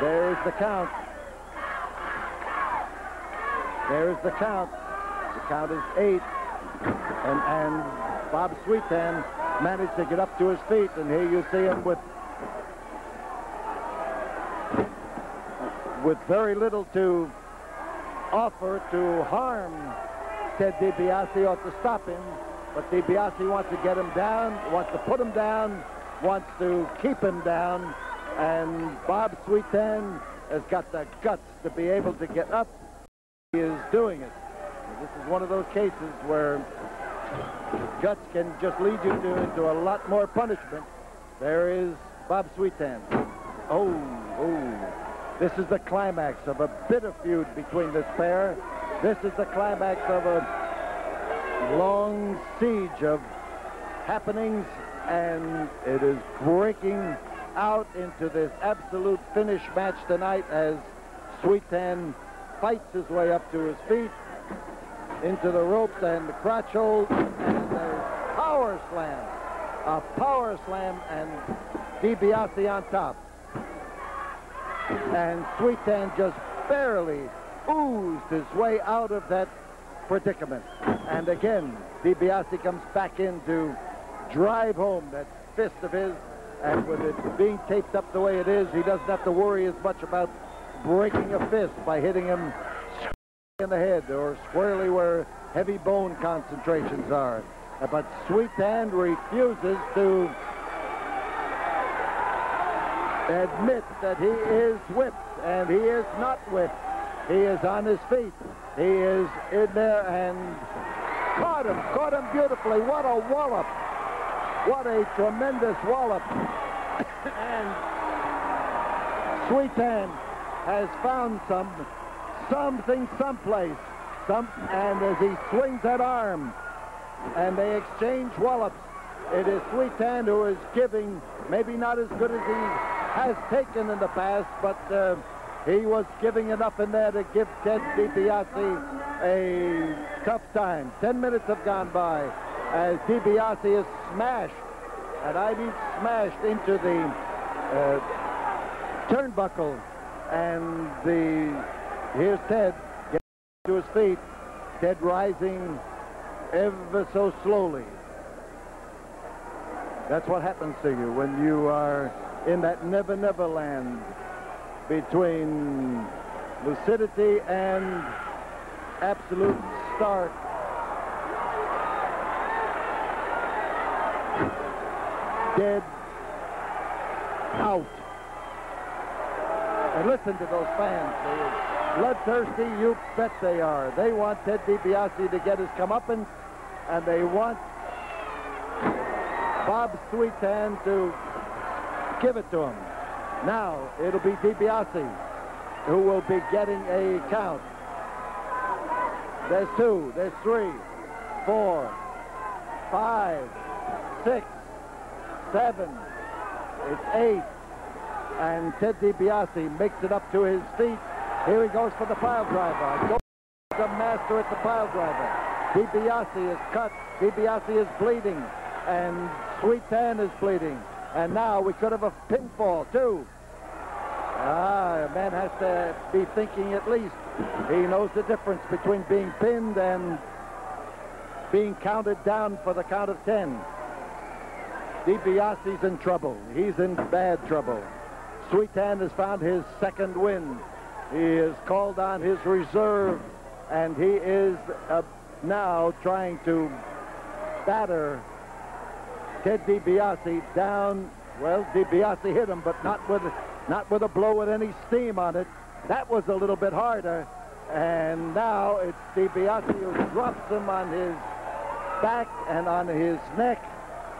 There's the count. There's the count. The count is 8. And Bob Sweetan managed to get up to his feet, and here you see him with very little to offer to harm Ted DiBiase or to stop him. But DiBiase wants to get him down, wants to put him down, wants to keep him down, and Bob Sweetan has got the guts to be able to get up. He is doing it. This is one of those cases where guts can just lead you into a lot more punishment. There is Bob Sweetan. This is the climax of a bitter feud between this pair. This is the climax of a long siege of happenings, and it is breaking out into this absolute finish match tonight as Sweetan fights his way up to his feet, into the ropes and the crotch hold, and a power slam, and DiBiase on top. And Sweetan just barely oozed his way out of that predicament. And again, DiBiase comes back in to drive home that fist of his, and with it being taped up the way it is, he doesn't have to worry as much about breaking a fist by hitting him in the head or squarely where heavy bone concentrations are. But Sweetan refuses to admit that he is whipped, and he is not whipped. He is on his feet. He is in there and caught him beautifully. What a wallop. What a tremendous wallop. And Sweetan has found something someplace. And as he swings that arm and they exchange wallops, it is Sweetan who is giving, maybe not as good as he has taken in the past, but he was giving enough in there to give Ted DiBiase a tough time. 10 minutes have gone by as DiBiase is smashed, and I mean smashed into the turnbuckle, and here's Ted feet, Ted rising ever so slowly. That's what happens to you when you are in that never land between lucidity and absolute stark dead out. And listen to those fans. They're bloodthirsty, you bet they are. They want Ted DiBiase to get his comeuppance, and they want Bob Sweetan to give it to him. Now it'll be DiBiase who will be getting a count. There's 2, there's 3, 4, 5, 6, 7, it's 8, and Ted DiBiase makes it up to his feet. Here he goes for the pile driver. Goes the master at the pile driver. DiBiase is cut. DiBiase is bleeding, and Sweetan is bleeding. And now we could have a pinfall too. A man has to be thinking at least. He knows the difference between being pinned and being counted down for the count of 10. DiBiase's in trouble. He's in bad trouble. Sweetan has found his second win. He has called on his reserve, and he is now trying to batter Ted DiBiase down. Well, DiBiase hit him, but not with a blow with any steam on it. That was a little bit harder. And now it's DiBiase who drops him on his back and on his neck.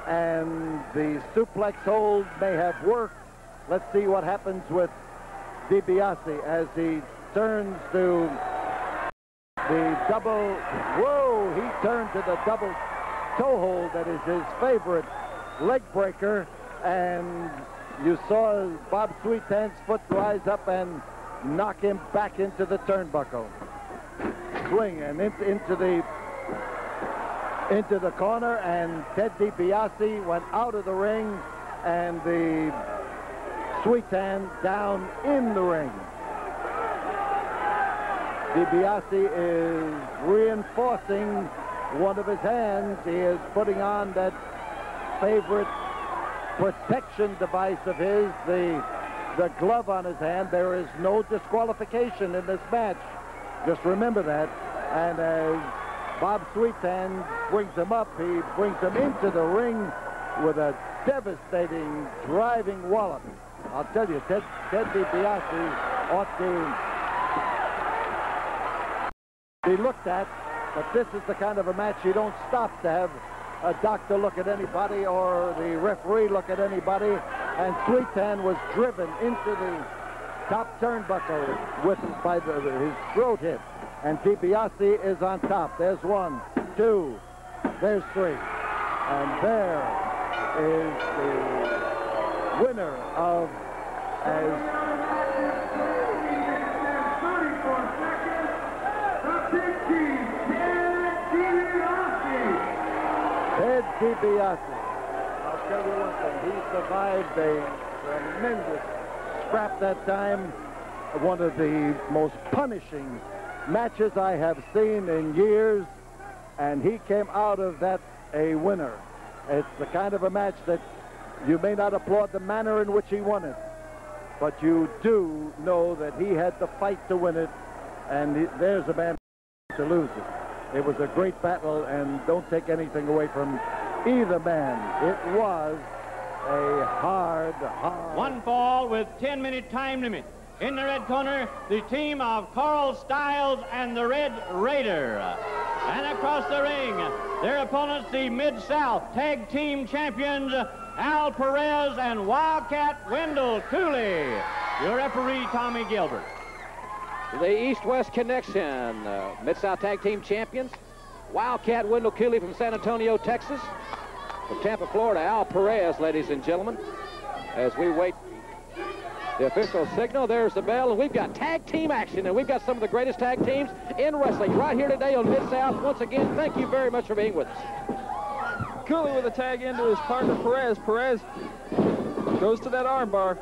And the suplex hold may have worked. Let's see what happens with DiBiase as he turns to the double. Whoa, he turned to the double toe hold that is his favorite leg breaker. And you saw Bob Sweetan's foot rise up and knock him back into the turnbuckle. Swing and into the corner, and Ted DiBiase went out of the ring, and the Sweetan down in the ring. DiBiase is reinforcing one of his hands. He is putting on that favorite protection device of his, the glove on his hand. There is no disqualification in this match. Just remember that. And as Bob Sweetan brings him up, he brings him into the ring with a devastating driving wallop. I'll tell you, Ted DiBiase ought to be looked at, but this is the kind of a match you don't stop to have a doctor look at anybody or the referee look at anybody. And Sweetan was driven into the top turnbuckle by his throat hit. And DiBiase is on top. There's 1, 2, there's 3. And there is the winner of Ted DiBiase. I'll tell you one thing, he survived a tremendous scrap that time. One of the most punishing matches I have seen in years, and he came out of that a winner. It's the kind of a match that you may not applaud the manner in which he won it, but you do know that he had to fight to win it, and there's a man to lose it. It was a great battle, and don't take anything away from either man. It was a hard. One fall with 10-minute time limit. In the red corner, the team of Karl Styles and the Red Raider. And across the ring, their opponents, the Mid-South Tag Team Champions, Al Perez and Wildcat Wendell Cooley. Your referee, Tommy Gilbert. The East-West Connection, Mid-South Tag Team Champions, Wildcat Wendell Cooley from San Antonio, Texas. From Tampa, Florida, Al Perez, ladies and gentlemen. As we wait the official signal, there's the bell, and we've got tag team action, and we've got some of the greatest tag teams in wrestling right here today on Mid-South. Once again, thank you very much for being with us. Cooley with a tag into his partner, Perez. Perez goes to that arm bar.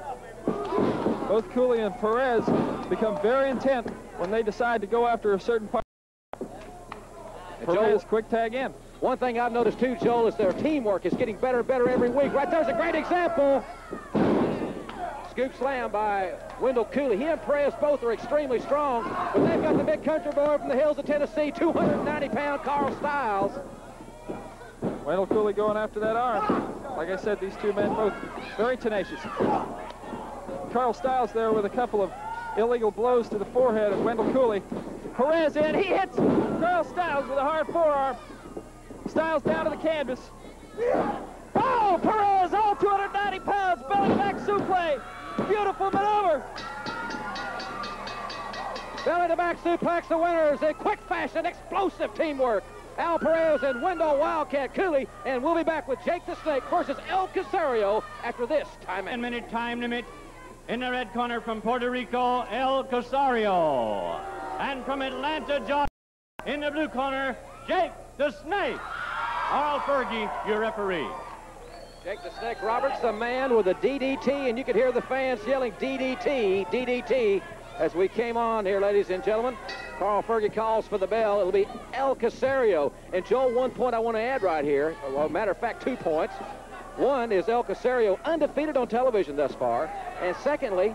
Both Cooley and Perez become very intent when they decide to go after a certain part. Perez, quick tag in. One thing I've noticed too, Joel, is their teamwork is getting better and better every week. Right there's a great example. Scoop slam by Wendell Cooley. He and Perez both are extremely strong, but they've got the big country boy from the hills of Tennessee, 290-pound Karl Styles. Wendell Cooley going after that arm. Like I said, these two men both very tenacious. Karl Styles there with a couple of illegal blows to the forehead of Wendell Cooley. Perez in, he hits Karl Styles with a hard forearm. Styles down to the canvas. Oh, Perez, all 290 pounds, belly-to-back suplex. Beautiful maneuver. Belly-to-back suplex, the winners in quick fashion, explosive teamwork. Al Perez and Wendell Wildcat Cooley, and we'll be back with Jake the Snake versus El Corsario after this time. 10-minute time limit. In the red corner from Puerto Rico, El Corsario. And from Atlanta, Georgia, in the blue corner, Jake the Snake. Carl Fergie, your referee. Jake the Snake Roberts, the man with a DDT, and you could hear the fans yelling DDT, DDT, as we came on here, ladies and gentlemen. Carl Fergie calls for the bell. It'll be El Corsario. And Joel, one point I want to add right here, well, matter of fact, 2 points. One is El Corsario undefeated on television thus far. And secondly,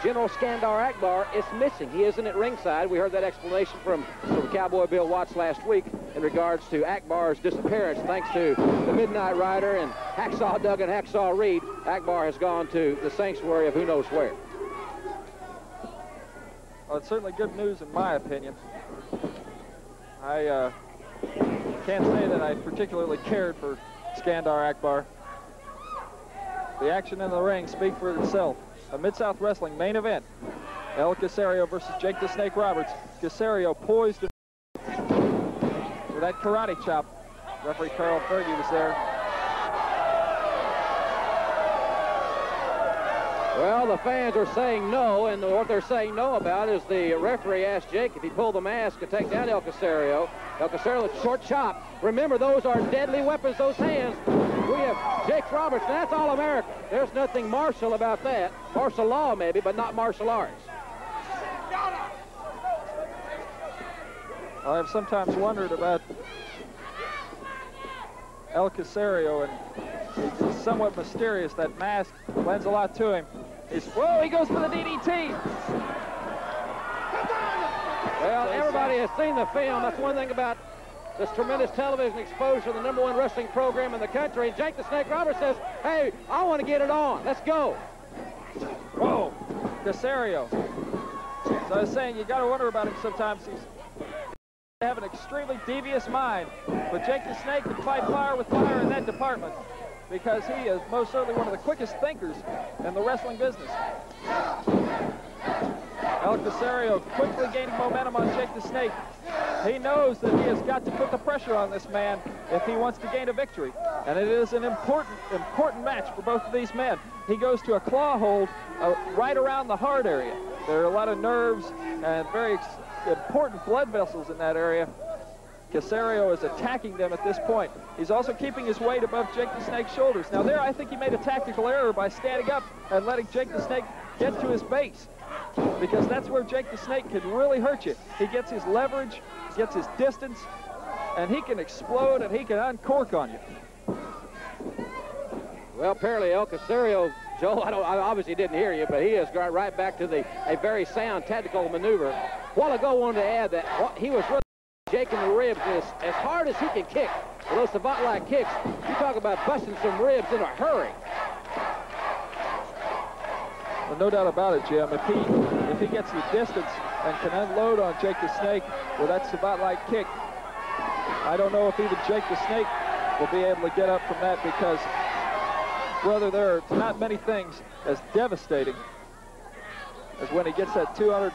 General Skandar Akbar is missing. He isn't at ringside. We heard that explanation from Cowboy Bill Watts last week in regards to Akbar's disappearance. Thanks to the Midnight Rider and Hacksaw Duggan, Hacksaw Reed, Akbar has gone to the sanctuary of who knows where. Well, it's certainly good news in my opinion. I can't say that I particularly cared for Skandar Akbar. The action in the ring speaks for itself. A Mid-South Wrestling main event. El Corsario versus Jake the Snake Roberts. Corsario poised with that karate chop. Referee Carl Fergie was there. Well, the fans are saying no, and what they're saying no about is the referee asked Jake if he pulled the mask to take down El Corsario. El Corsario with a short chop. Remember, those are deadly weapons, those hands. We have Jake Roberts, and that's all American. There's nothing martial about that. Martial law, maybe, but not martial arts. I've sometimes wondered about El Corsario, and he's somewhat mysterious. That mask lends a lot to him. Whoa, he goes for the DDT. Well, everybody has seen the film. That's one thing about this tremendous television exposure, the #1 wrestling program in the country. And Jake the Snake Roberts says, hey, I want to get it on. Let's go. Whoa, Corsario. So I was saying, you got to wonder about him sometimes. He's have an extremely devious mind, but Jake the Snake can fight fire with fire in that department because he is most certainly one of the quickest thinkers in the wrestling business. El Corsario quickly gaining momentum on Jake the Snake. He knows that he has got to put the pressure on this man if he wants to gain a victory. And it is an important match for both of these men. He goes to a claw hold right around the heart area. There are a lot of nerves and very important blood vessels in that area. Corsario is attacking them at this point. He's also keeping his weight above Jake the Snake's shoulders. Now there, I think he made a tactical error by standing up and letting Jake the Snake get to his base, because that's where Jake the Snake can really hurt you. He gets his leverage, gets his distance, and he can explode and he can uncork on you. Well, apparently El Corsario, Joel, I obviously didn't hear you, but he has got right back to a very sound tactical maneuver. A while ago, I wanted to add that he was really Jake in the ribs as hard as he can kick. With those savant-like kicks, you talk about busting some ribs in a hurry. Well, no doubt about it, Jim. If he gets the distance and can unload on Jake the Snake with that savant-like kick, I don't know if even Jake the Snake will be able to get up from that, because, brother, there are not many things as devastating as when he gets that 200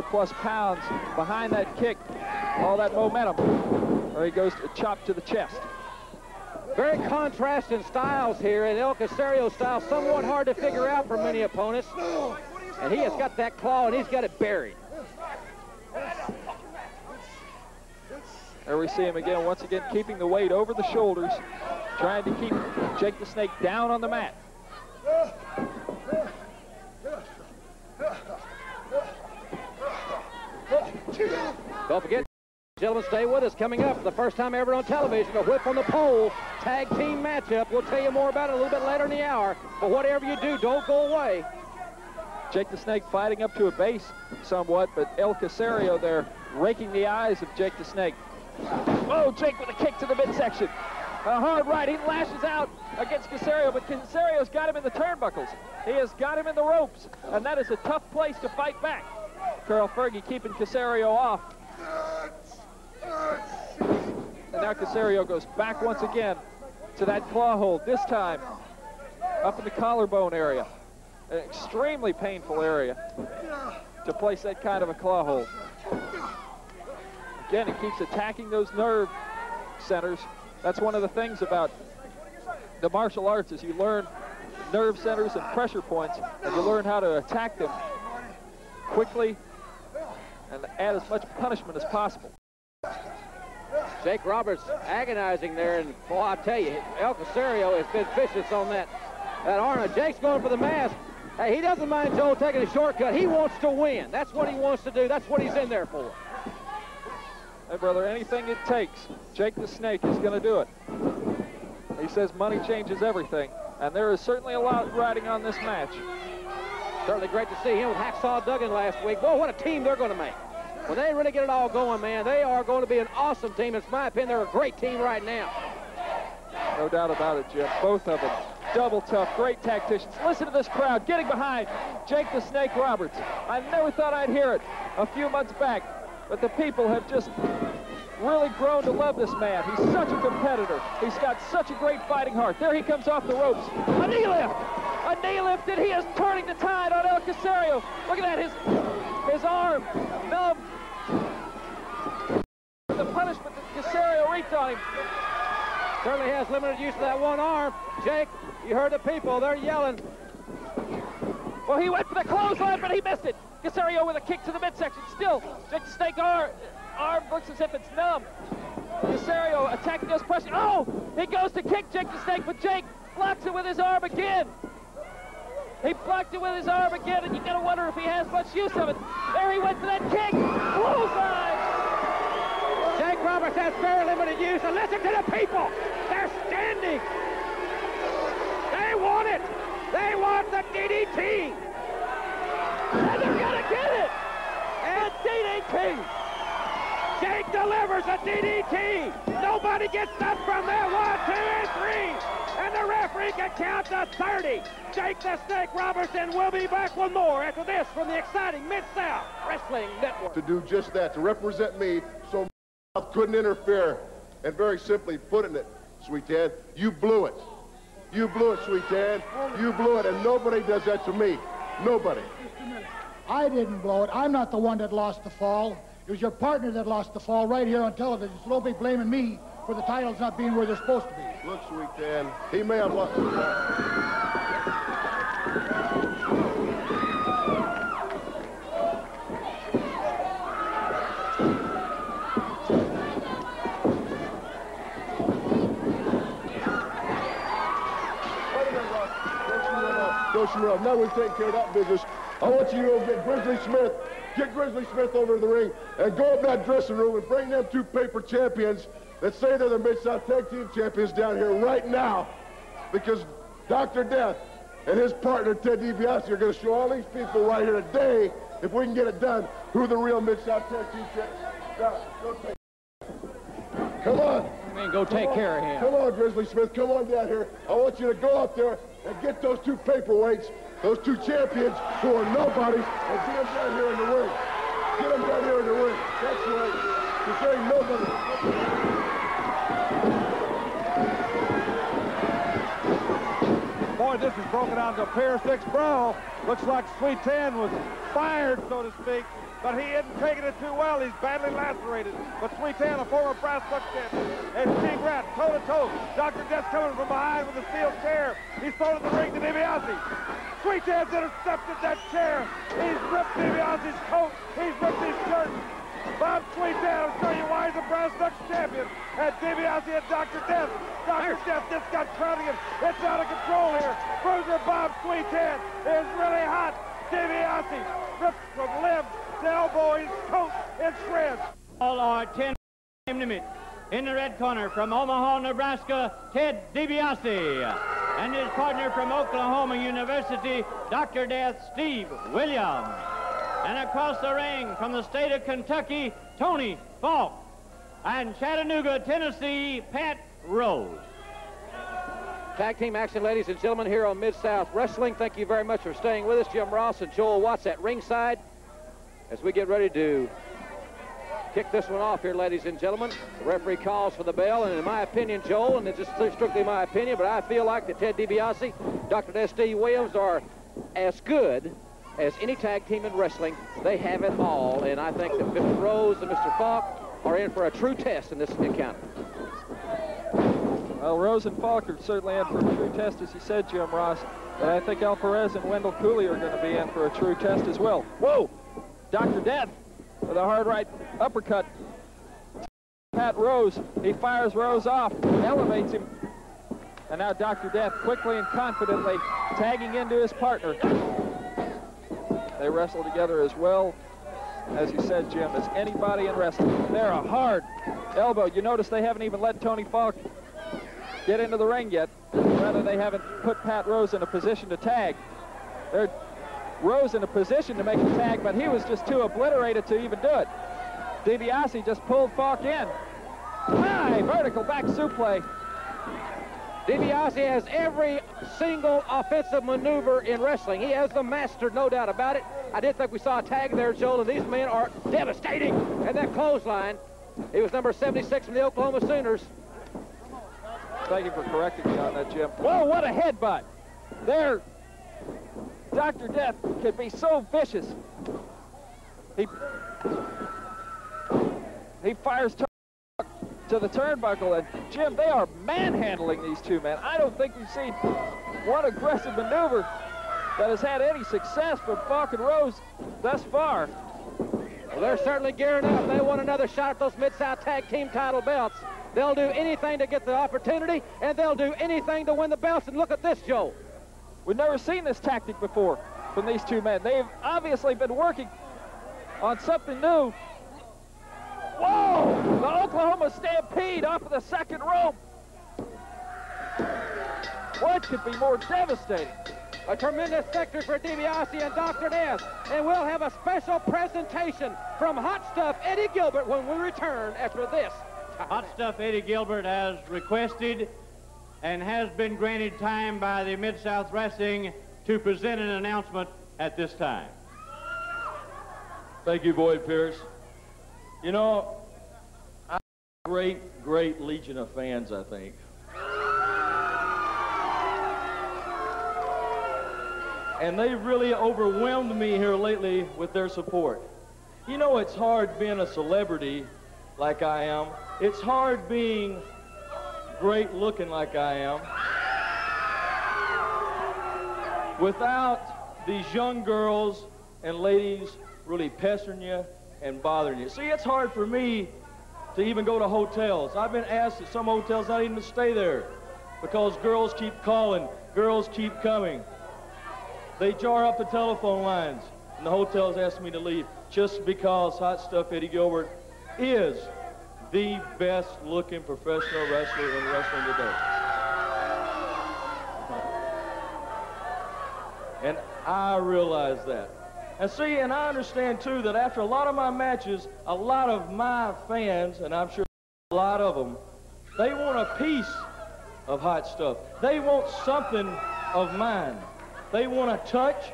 plus pounds behind that kick, all that momentum, or he goes to chop to the chest. Very contrasting styles here, and El Corsario style somewhat hard to figure out for many opponents. And he has got that claw, and he's got it buried. There we see him again, once again, keeping the weight over the shoulders, trying to keep Jake the Snake down on the mat. Don't forget, Gentlemen, stay with us. Coming up, for the first time ever on television, a whip on the pole, tag team matchup. We'll tell you more about it a little bit later in the hour. But whatever you do, don't go away. Jake the Snake fighting up to a base somewhat, but El Corsario there raking the eyes of Jake the Snake. Oh, Jake with a kick to the midsection. A hard right. He lashes out against Corsario, but Corsaro's got him in the turnbuckles. He has got him in the ropes, and that is a tough place to fight back. Carl Fergie keeping Corsario off. And now Corsario goes back once again to that claw hold, this time up in the collarbone area. An extremely painful area to place that kind of a claw hold. Again, he keeps attacking those nerve centers. That's one of the things about the martial arts is you learn nerve centers and pressure points, and you learn how to attack them quickly and add as much punishment as possible. Jake Roberts agonizing there, and boy, I tell you, El Corsario has been vicious on that arm. Jake's going for the mask. Hey, he doesn't mind Joe taking a shortcut. He wants to win. That's what he wants to do. That's what he's in there for. Hey, brother, anything it takes, Jake the Snake is going to do it. He says money changes everything, and there is certainly a lot riding on this match. Certainly great to see him with Hacksaw Duggan last week. Boy, what a team they're going to make. When they really get it all going, man, they are going to be an awesome team. It's my opinion, they're a great team right now. No doubt about it, Jim. Both of them. Double tough, great tacticians. Listen to this crowd getting behind Jake the Snake Roberts. I never thought I'd hear it a few months back, but the people have just really grown to love this man. He's such a competitor. He's got such a great fighting heart. There he comes off the ropes. A knee lift! A knee lift, and he is turning the tide on El Corsario. Look at that, his arm numb. The punishment that Corsario wreaked on him. Certainly has limited use of that one arm. Jake, you heard the people, they're yelling. Well, he went for the clothesline, but he missed it. Corsario with a kick to the midsection. Still, Jake the Snake arm looks as if it's numb. Corsario attacking those pressure. Oh, he goes to kick Jake the Snake, but Jake blocks it with his arm again. He blocked it with his arm again, and you gotta wonder if he has much use of it. There he went for that kick. Clothesline. Jake Roberts has very limited use, and listen to the people. They're standing. They want it. They want the DDT. And they're gonna get it. And DDT. Jake delivers a DDT. Nobody gets up from there. 1, 2, and 3. And the referee can count to 30. Jake the Snake Robertson will be back with more after this from the exciting Mid-South Wrestling Network. To do just that, to represent me, so couldn't interfere. And very simply putting it, Sweetan, you blew it. You blew it, Sweetan. You blew it, and nobody does that to me. Nobody. I didn't blow it. I'm not the one that lost the fall. It was your partner that lost the fall right here on television, so don't be blaming me for the titles not being where they're supposed to be. Look, Sweetan, he may have lost the fall. Now we've taken care of that business. I want you to go get Grizzly Smith over to the ring and go up that dressing room and bring them 2 paper champions that say they're the Mid-South Tag Team Champions down here right now, because Dr. Death and his partner Ted DiBiase are going to show all these people right here today, if we can get it done, who the real Mid-South Tag Team Champions. Now, go take. Come on. I mean, go take care of him. Come on, Grizzly Smith. Come on down here. I want you to go up there and get those 2 paperweights, those 2 champions who are nobodies, and get them down here in the ring. Get them down here in the ring. That's right. Because there ain't nobody. Boy, this is broken out into a pair 6 brawl. Looks like Sweetan was fired, so to speak. But he isn't taking it too well. He's badly lacerated. But Sweetan, a former brass buck champion, and Steve Rat, toe-to-toe. Dr. Death coming from behind with a steel chair. He's thrown in the ring to DiBiase. Sweetan's intercepted that chair. He's ripped DiBiase's coat. He's ripped his shirt. Bob Sweetan will show you why he's a brass buck champion. And DiBiase and Dr. Death. Dr. Death just got crowding him. It's out of control here. Bruiser Bob Sweetan is really hot. DiBiase ripped from limbs to elbow, his coat in shreds. All our 10 limit. In the red corner from Omaha, Nebraska, Ted DiBiase. And his partner from Oklahoma University, Dr. Death, Steve Williams. And across the ring from the state of Kentucky, Tony Falk. And Chattanooga, Tennessee, Pat Rose. Tag team action, ladies and gentlemen, here on Mid-South Wrestling. Thank you very much for staying with us. Jim Ross and Joel Watts at ringside as we get ready to kick this one off here, ladies and gentlemen. The referee calls for the bell, and in my opinion, Joel, and it's just strictly my opinion, but I feel like that Ted DiBiase, Dr. Death, Steve Williams are as good as any tag team in wrestling. They have it all, and I think that Mr. Rose and Mr. Falk are in for a true test in this encounter. Well, Rose and Falk are certainly in for a true test, as you said, Jim Ross. But I think Al Perez and Wendell Cooley are going to be in for a true test as well. Whoa! Dr. Death with a hard right uppercut. Pat Rose, he fires Rose off, elevates him. And now Dr. Death quickly and confidently tagging into his partner. They wrestle together as well, as you said, Jim, as anybody in wrestling. They're a hard elbow. You notice they haven't even let Tony Falk get into the ring yet. Rather, they haven't put Pat Rose in a position to tag. They're Rose in a position to make a tag, but he was just too obliterated to even do it. DiBiase just pulled Falk in. High vertical back suplex. DiBiase has every single offensive maneuver in wrestling. He has the master, no doubt about it. I did think we saw a tag there, Joel, and these men are devastating. And that clothesline, he was number 76 from the Oklahoma Sooners. Thank you for correcting me on that, Jim. Whoa, what a headbutt. There, Dr. Death can be so vicious. He fires to the turnbuckle, and Jim, they are manhandling these two men. I don't think we've seen one aggressive maneuver that has had any success from Falk and Rose thus far. Well, they're certainly gearing up. They want another shot at those Mid-South Tag Team title belts. They'll do anything to get the opportunity, and they'll do anything to win the belts. And look at this, Joe. We've never seen this tactic before from these two men. They've obviously been working on something new. Whoa! The Oklahoma Stampede off of the second rope. What could be more devastating? A tremendous victory for DiBiase and Dr. Death. And we'll have a special presentation from Hot Stuff Eddie Gilbert when we return after this. Hot Stuff Eddie Gilbert has requested and has been granted time by the Mid-South Wrestling to present an announcement at this time. Thank you, Boyd Pierce. You know, I have a great, great legion of fans, I think. And they've really overwhelmed me here lately with their support. You know, it's hard being a celebrity like I am. It's hard being great looking like I am without these young girls and ladies really pestering you and bothering you. See, it's hard for me to even go to hotels. I've been asked at some hotels not even to stay there because girls keep calling, girls keep coming. They jar up the telephone lines, and the hotels ask me to leave just because Hot Stuff Eddie Gilbert is the best-looking professional wrestler in wrestling today. And I realize that. And see, and I understand, too, that after a lot of my matches, a lot of my fans, and I'm sure a lot of them, they want a piece of Hot Stuff. They want something of mine. They want a touch.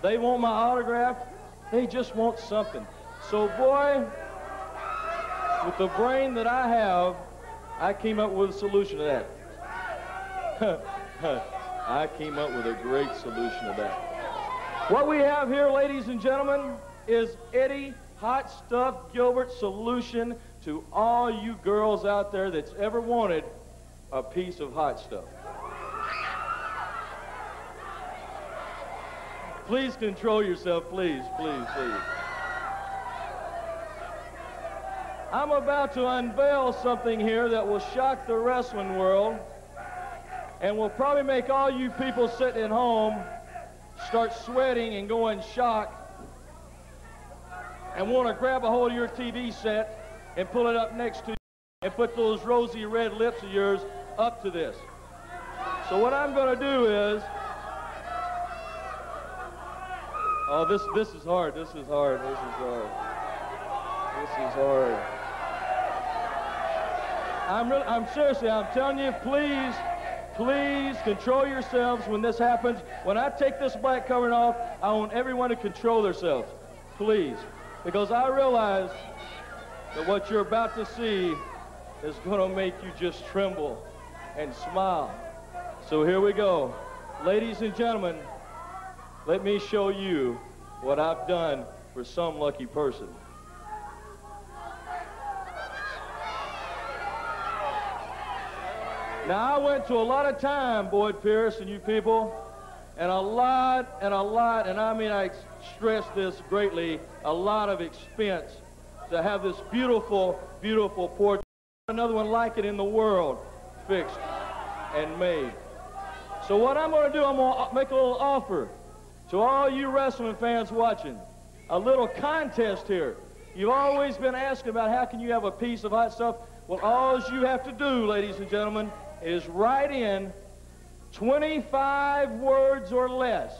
They want my autograph. They just want something. So, boy, with the brain that I have, I came up with a solution to that. I came up with a great solution to that. What we have here, ladies and gentlemen, is Eddie Hot Stuff Gilbert's solution to all you girls out there that's ever wanted a piece of hot stuff. Please control yourself, please, please, please. I'm about to unveil something here that will shock the wrestling world and will probably make all you people sitting at home start sweating and go in shock and want to grab a hold of your TV set and pull it up next to you. and put those rosy red lips of yours up to this. So what I'm going to do is, oh, this is hard. This is hard. This is hard. This is hard. I'm seriously, I'm telling you, please control yourselves when this happens. When I take this black covering off, I want everyone to control themselves. Please. Because I realize that what you're about to see is going to make you just tremble and smile. So here we go. Ladies and gentlemen, let me show you what I've done for some lucky person. Now, I went to a lot of time, Boyd Pierce and you people, and a lot, and I mean, I stress this greatly, a lot of expense to have this beautiful, beautiful portrait. Another one like it in the world, fixed and made. So what I'm going to do, I'm going to make a little offer to all you wrestling fans watching. A little contest here. You've always been asking about how can you have a piece of hot stuff. Well, all you have to do, ladies and gentlemen, is write in 25 words or less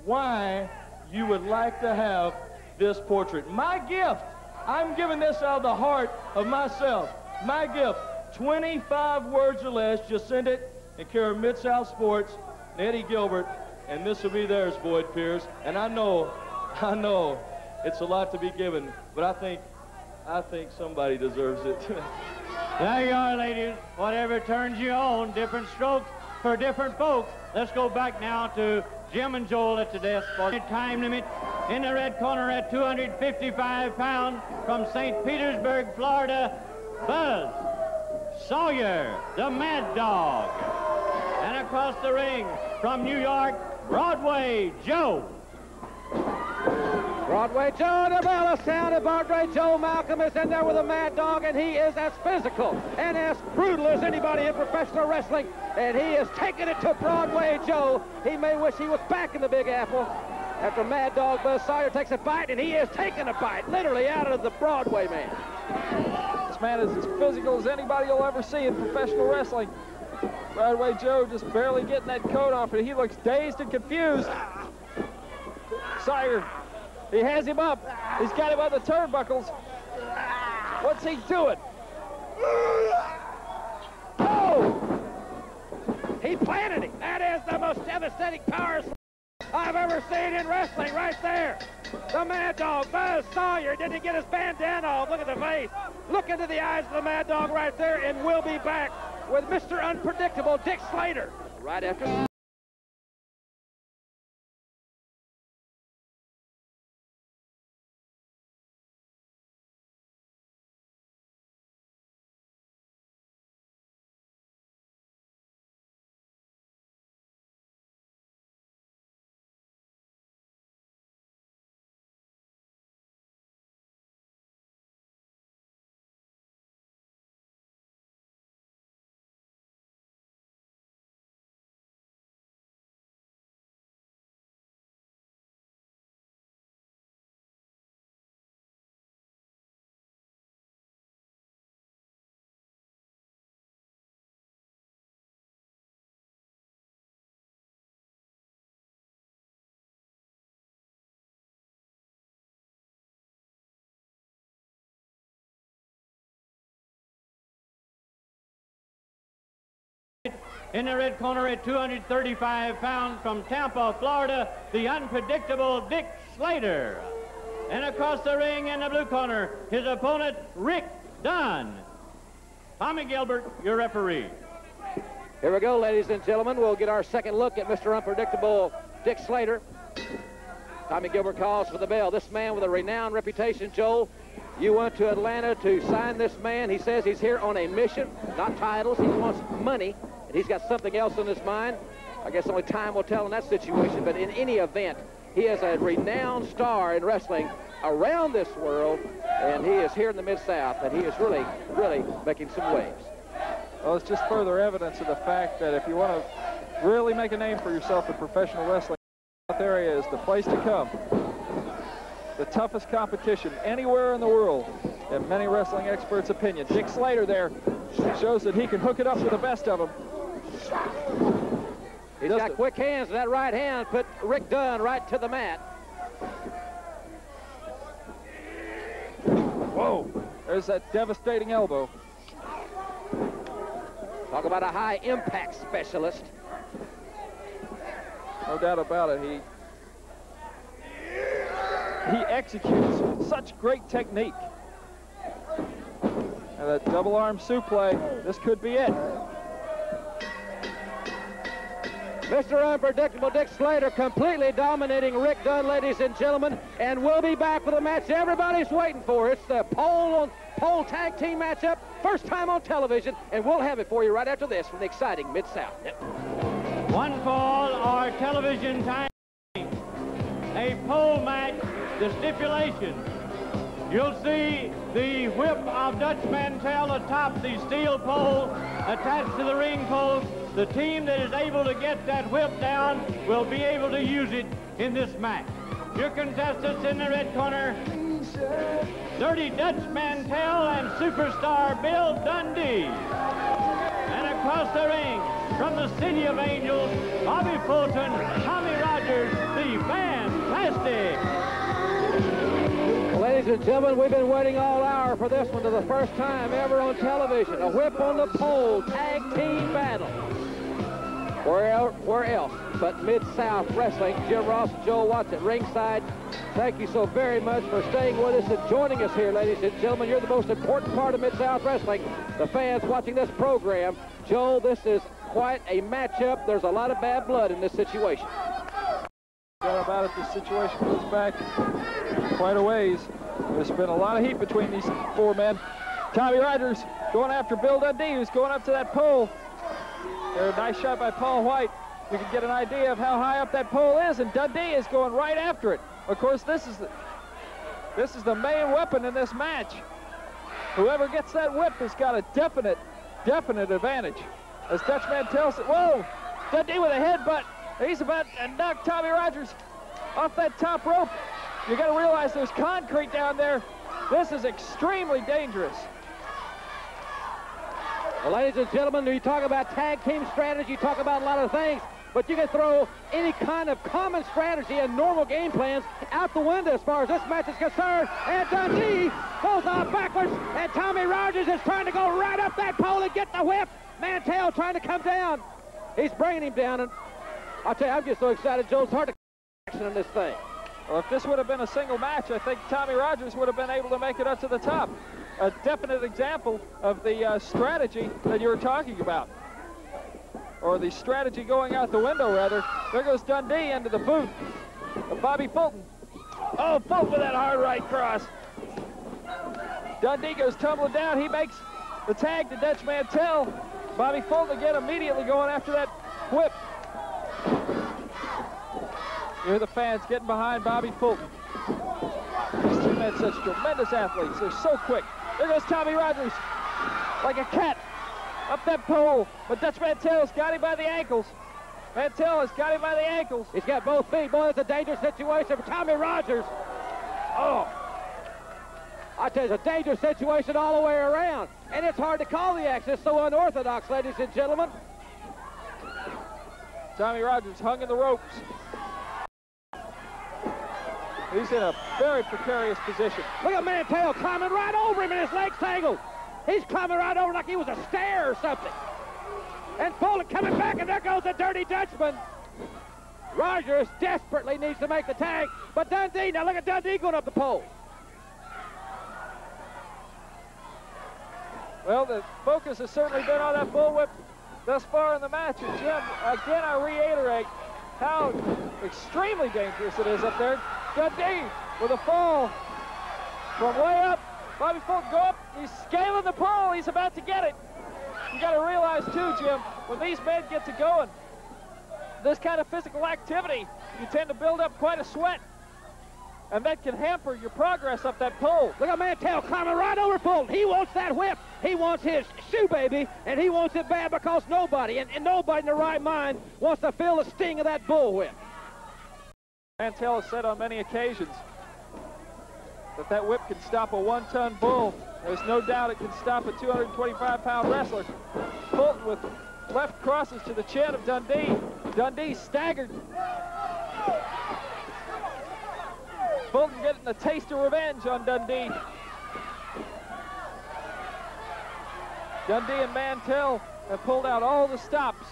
why you would like to have this portrait. My gift, I'm giving this out of the heart of myself. My gift, 25 words or less, just send it in care of Mid-South Sports, and Eddie Gilbert, and this will be theirs, Boyd Pierce. And I know it's a lot to be given, but I think somebody deserves it. There you are, ladies. Whatever turns you on, different strokes for different folks. Let's go back now to Jim and Joel at the desk for the time limit. In the red corner at 255 pounds from St. Petersburg, Florida, Buzz Sawyer, the Mad Dog. And across the ring from New York, Broadway Joe. Broadway Joe, the bell is sounded. Broadway Joe Malcolm is in there with a Mad Dog, and he is as physical and as brutal as anybody in professional wrestling. And he is taking it to Broadway Joe. He may wish he was back in the Big Apple after Mad Dog Buzz Sawyer takes a bite, and he is taking a bite, literally out of the Broadway man. This man is as physical as anybody you'll ever see in professional wrestling. Broadway Joe just barely getting that coat off, and he looks dazed and confused. Sawyer, he has him up. He's got him on the turnbuckles. What's he doing? Oh! He planted him. That is the most devastating power I've ever seen in wrestling right there. The Mad Dog, Buzz Sawyer, didn't get his bandana off. Look at the face. Look into the eyes of the Mad Dog right there, and we'll be back with Mr. Unpredictable, Dick Slater, right after. In the red corner at 235 pounds from Tampa, Florida, the unpredictable Dick Slater. And across the ring in the blue corner, his opponent, Rick Dunn. Tommy Gilbert, your referee. Here we go, ladies and gentlemen. We'll get our second look at Mr. Unpredictable Dick Slater. Tommy Gilbert calls for the bell. This man with a renowned reputation, Joel. You went to Atlanta to sign this man. He says he's here on a mission, not titles. He wants money. He's got something else on his mind. I guess only time will tell in that situation, but in any event, he is a renowned star in wrestling around this world, and he is here in the Mid-South, and he is really, really making some waves. Well, it's just further evidence of the fact that if you want to really make a name for yourself in professional wrestling, the South area is the place to come. The toughest competition anywhere in the world. in many wrestling experts' opinion. Dick Slater there shows that he can hook it up with the best of them. He's got quick hands. That right hand put Rick Dunn right to the mat. Whoa, there's that devastating elbow. Talk about a high impact specialist. No doubt about it. He executes such great technique. And that double arm suplex, this could be it. Mr. Unpredictable Dick Slater completely dominating Rick Dunn, ladies and gentlemen, and we'll be back with a match everybody's waiting for. It's the pole tag team matchup, first time on television, and we'll have it for you right after this from the exciting Mid-South. One fall or television time. A pole match, the stipulation. You'll see the whip of Dutch Mantell atop the steel pole attached to the ring post. The team that is able to get that whip down will be able to use it in this match. Your contestants in the red corner, Dirty Dutch Mantell and superstar Bill Dundee. And across the ring, from the City of Angels, Bobby Fulton, Tommy Rogers, the Fantastic. Ladies and gentlemen, we've been waiting all hour for this one to the first time ever on television. A whip on the pole tag team battle. Where else but Mid-South Wrestling? Jim Ross and Joe Watts at ringside. Thank you so very much for staying with us and joining us here, ladies and gentlemen. You're the most important part of Mid-South Wrestling. The fans watching this program. Joe, this is quite a matchup. There's a lot of bad blood in this situation. No doubt about it, this situation goes back quite a ways. There's been a lot of heat between these four men. Tommy Rogers going after Bill Dundee, who's going up to that pole. There, a nice shot by Paul White. You can get an idea of how high up that pole is, and Dundee is going right after it. Of course, this is the main weapon in this match. Whoever gets that whip has got a definite advantage. As Dutch Mantell said, whoa, Dundee with a headbutt. He's about to knock Tommy Rogers off that top rope. You got to realize there's concrete down there. This is extremely dangerous. Well, ladies and gentlemen, you talk about tag team strategy, you talk about a lot of things, but you can throw any kind of common strategy and normal game plans out the window as far as this match is concerned. And Dundee goes off backwards, and Tommy Rogers is trying to go right up that pole and get the whip. Mantell trying to come down. He's bringing him down, and I'll tell you, I'm just so excited, Joe. It's hard to action in this thing. Well, if this would have been a single match, I think Tommy Rogers would have been able to make it up to the top. A definite example of the strategy that you were talking about. Or the strategy going out the window, rather. There goes Dundee into the boot of Bobby Fulton. Oh, Fulton with that hard right cross. Dundee goes tumbling down. He makes the tag to Dutch Mantell. Bobby Fulton again immediately going after that whip. You hear the fans getting behind Bobby Fulton. These two men, such tremendous athletes. They're so quick. There goes Tommy Rogers, like a cat, up that pole. But Dutch Mantell's got him by the ankles. Mantell has got him by the ankles. He's got both feet. Boy, it's a dangerous situation for Tommy Rogers. Oh. I tell you, it's a dangerous situation all the way around. And it's hard to call the action. It's so unorthodox, ladies and gentlemen. Tommy Rogers hung in the ropes. He's in a very precarious position. Look at Mantell climbing right over him and his legs tangled. He's climbing right over like he was a stair or something. And Fulton coming back, and there goes the Dirty Dutchman. Rogers desperately needs to make the tag, but Dundee, now look at Dundee going up the pole. Well, the focus has certainly been on that bullwhip thus far in the match. And Jim, again, I reiterate how extremely dangerous it is up there. Dundee with a fall from way up. Bobby Fulton go up. He's scaling the pole. He's about to get it. You got to realize, too, Jim, when these men get to going, this kind of physical activity, you tend to build up quite a sweat. And that can hamper your progress up that pole. Look at Mantell climbing right over Fulton. He wants that whip. He wants his shoe baby, and he wants it bad because nobody, and nobody in their right mind wants to feel the sting of that bullwhip. Mantell has said on many occasions that that whip can stop a 1-ton bull. There's no doubt it can stop a 225-pound wrestler. Fulton with left crosses to the chin of Dundee. Dundee staggered. Fulton getting a taste of revenge on Dundee. Dundee and Mantell have pulled out all the stops.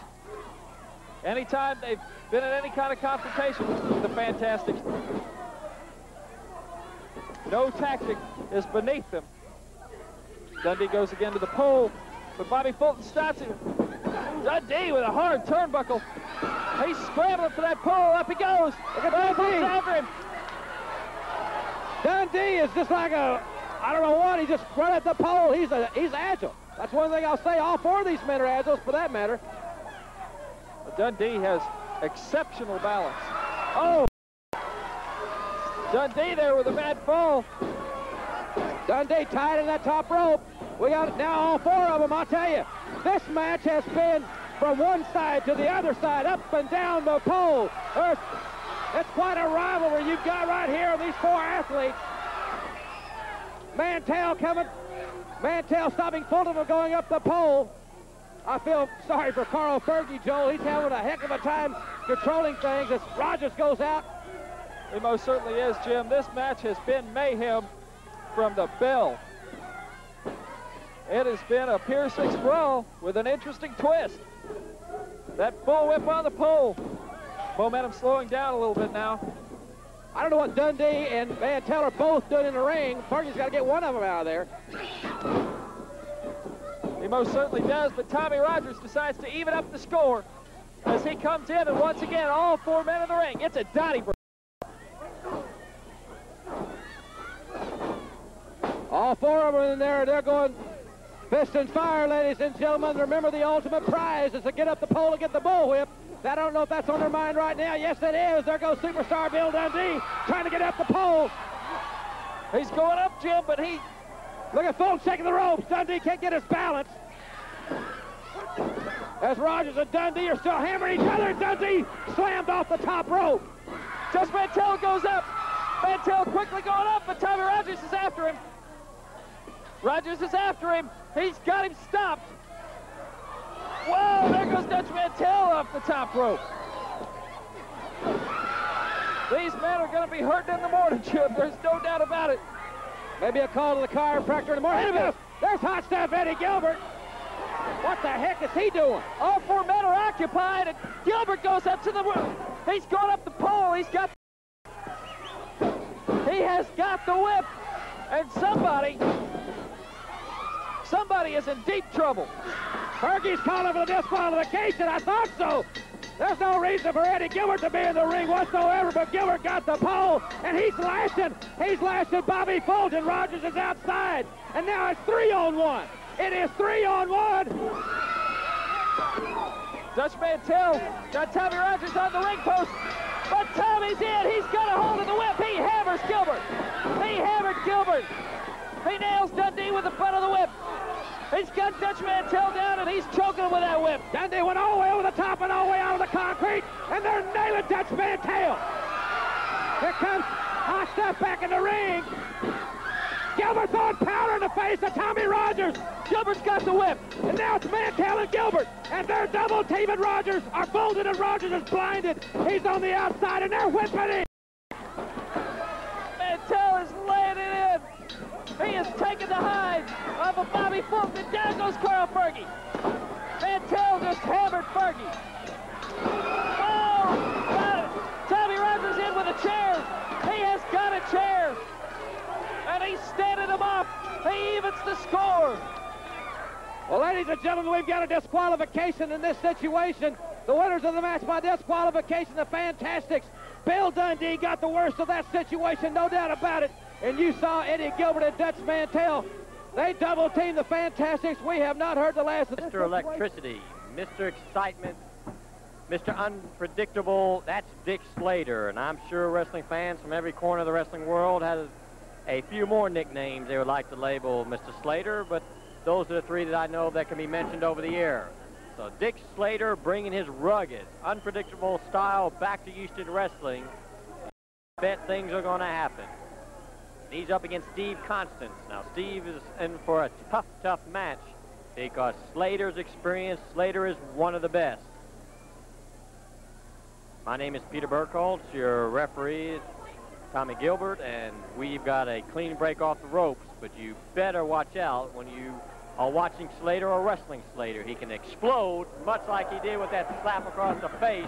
Anytime they've been in any kind of confrontation with the Fantastics, no tactic is beneath them. Dundee goes again to the pole, but Bobby Fulton stops him. Dundee with a hard turnbuckle. He's scrambling for that pole. Up he goes. Look at Dundee after him. Dundee is just like I don't know what. He just run at the pole. He's agile. That's one thing I'll say. All four of these men are agile, for that matter. Dundee has exceptional balance. Oh! Dundee there with a bad fall. Dundee tied in that top rope. We got now all four of them, I'll tell you. This match has been from one side to the other side, up and down the pole. It's quite a rivalry you've got right here on these four athletes. Mantell coming. Mantell stopping Fulton from going up the pole. I feel sorry for Carl Fergie, Joel. He's having a heck of a time controlling things as Rogers goes out. He most certainly is, Jim. This match has been mayhem from the bell. It has been a Pier 6 brawl with an interesting twist. That bullwhip on the pole. Momentum slowing down a little bit now. I don't know what Dundee and Mantell are both doing in the ring. Fergie's got to get one of them out of there. He most certainly does, but Tommy Rogers decides to even up the score as he comes in, and once again, all four men in the ring. It's a Donnybrook. All four of them in there, they're going fist and fire, ladies and gentlemen. Remember, the ultimate prize is to get up the pole and get the bullwhip. I don't know if that's on their mind right now. Yes, it is. There goes superstar Bill Dundee trying to get up the pole. He's going up, Jim, but he... Look at Fulton shaking the ropes. Dundee can't get his balance. As Rogers and Dundee are still hammering each other, Dundee slammed off the top rope. Just Mantell goes up. Mantell quickly going up, but Tommy Rogers is after him. Rogers is after him. He's got him stopped. Whoa, there goes Dutch Mantell off the top rope. These men are going to be hurting in the morning, Chip. There's no doubt about it. Maybe a call to the chiropractor in the morning. There's hot stuff Eddie Gilbert. What the heck is he doing? All four men are occupied, and Gilbert goes up to the... He's going up the pole. He has got the whip, and somebody is in deep trouble. Fergie's calling for the disqualification. I thought so. There's no reason for Eddie Gilbert to be in the ring whatsoever, but Gilbert got the pole, and he's lashing. He's lashing Bobby Fulton. Rogers is outside, and now it's 3-on-1. It is 3-on-1. Dutch Mantell got Tommy Rogers on the ring post, but Tommy's in. He's got a hold of the whip. He hammers Gilbert. He hammered Gilbert. He nails Dundee with the butt of the whip. He's got Dutch Mantell down, and he's choking him with that whip. Dundee went all the way over the top and all the way out of the concrete, and they're nailing Dutch Mantell. Here comes hot stuff back in the ring. Gilbert throwing powder in the face of Tommy Rogers. Gilbert's got the whip. And now it's Mantell and Gilbert, and they're double teaming Rogers. Are folded, and Rogers is blinded. He's on the outside, and they're whipping him. Mantell is laying it in. He is taking the hide of a Bobby Fulton, and down goes Carl Fergie. Mantell just hammered Fergie. Oh, got it. Tommy Rogers in with a chair. He has got a chair. And he's standing him off. He evens the score. Well, ladies and gentlemen, we've got a disqualification in this situation. The winners of the match by disqualification, the Fantastics. Bill Dundee got the worst of that situation, no doubt about it. And you saw Eddie Gilbert and Dutch Mantell. They double-teamed the Fantastics. We have not heard the last of this. Mr. Electricity, Mr. Excitement, Mr. Unpredictable, that's Dick Slater. And I'm sure wrestling fans from every corner of the wrestling world have a few more nicknames they would like to label Mr. Slater, but those are the three that I know that can be mentioned over the air. So Dick Slater bringing his rugged, unpredictable style back to Houston wrestling. I bet things are going to happen. And he's up against Steve Constance. Now, Steve is in for a tough match because Slater's experience. Slater is one of the best. My name is Peter Burkholz, your referee, Tommy Gilbert, and we've got a clean break off the ropes, but you better watch out when you are watching Slater or wrestling Slater. He can explode, much like he did with that slap across the face.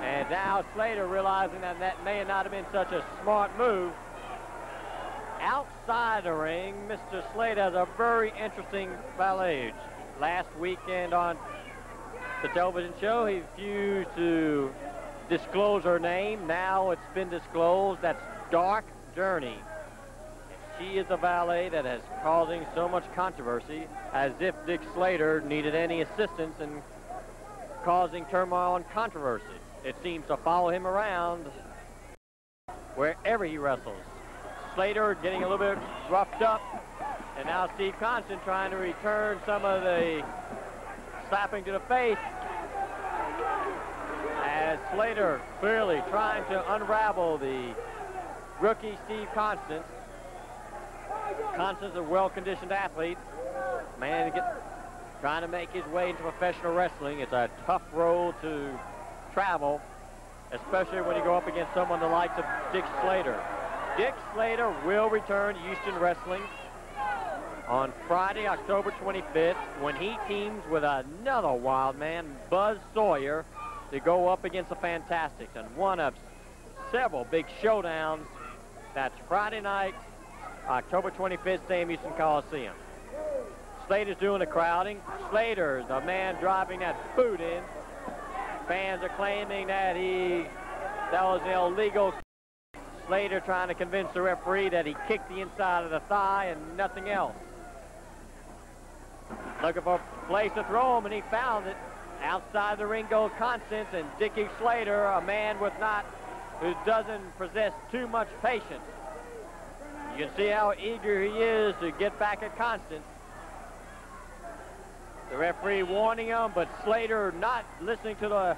And now Slater, realizing that that may not have been such a smart move. Outside the ring, Mr. Slater has a very interesting ballet. Last weekend on the television show, he refused to disclose her name. Now it's been disclosed. That's Dark Journey. She is a valet that is causing so much controversy, as if Dick Slater needed any assistance in causing turmoil and controversy. It seems to follow him around wherever he wrestles. Slater getting a little bit roughed up, and now Steve Constance trying to return some of the slapping to the face, as Slater clearly trying to unravel the rookie Steve Constance. Constance is a well-conditioned athlete. Man, trying to make his way into professional wrestling. It's a tough road to travel, especially when you go up against someone the likes of Dick Slater. Dick Slater will return to Houston Wrestling on Friday, October 25th, when he teams with another wild man, Buzz Sawyer, to go up against the Fantastics in one of several big showdowns. That's Friday night, October 25th, same Houston Coliseum. Slater's doing the crowding. Slater, the man driving that boot in. Fans are claiming that that was an illegal. Slater trying to convince the referee that he kicked the inside of the thigh and nothing else. Looking for a place to throw him, and he found it. Outside the ring goes Constance, and Dickie Slater, a man who doesn't possess too much patience. You can see how eager he is to get back at Constance. The referee warning him, but Slater not listening to the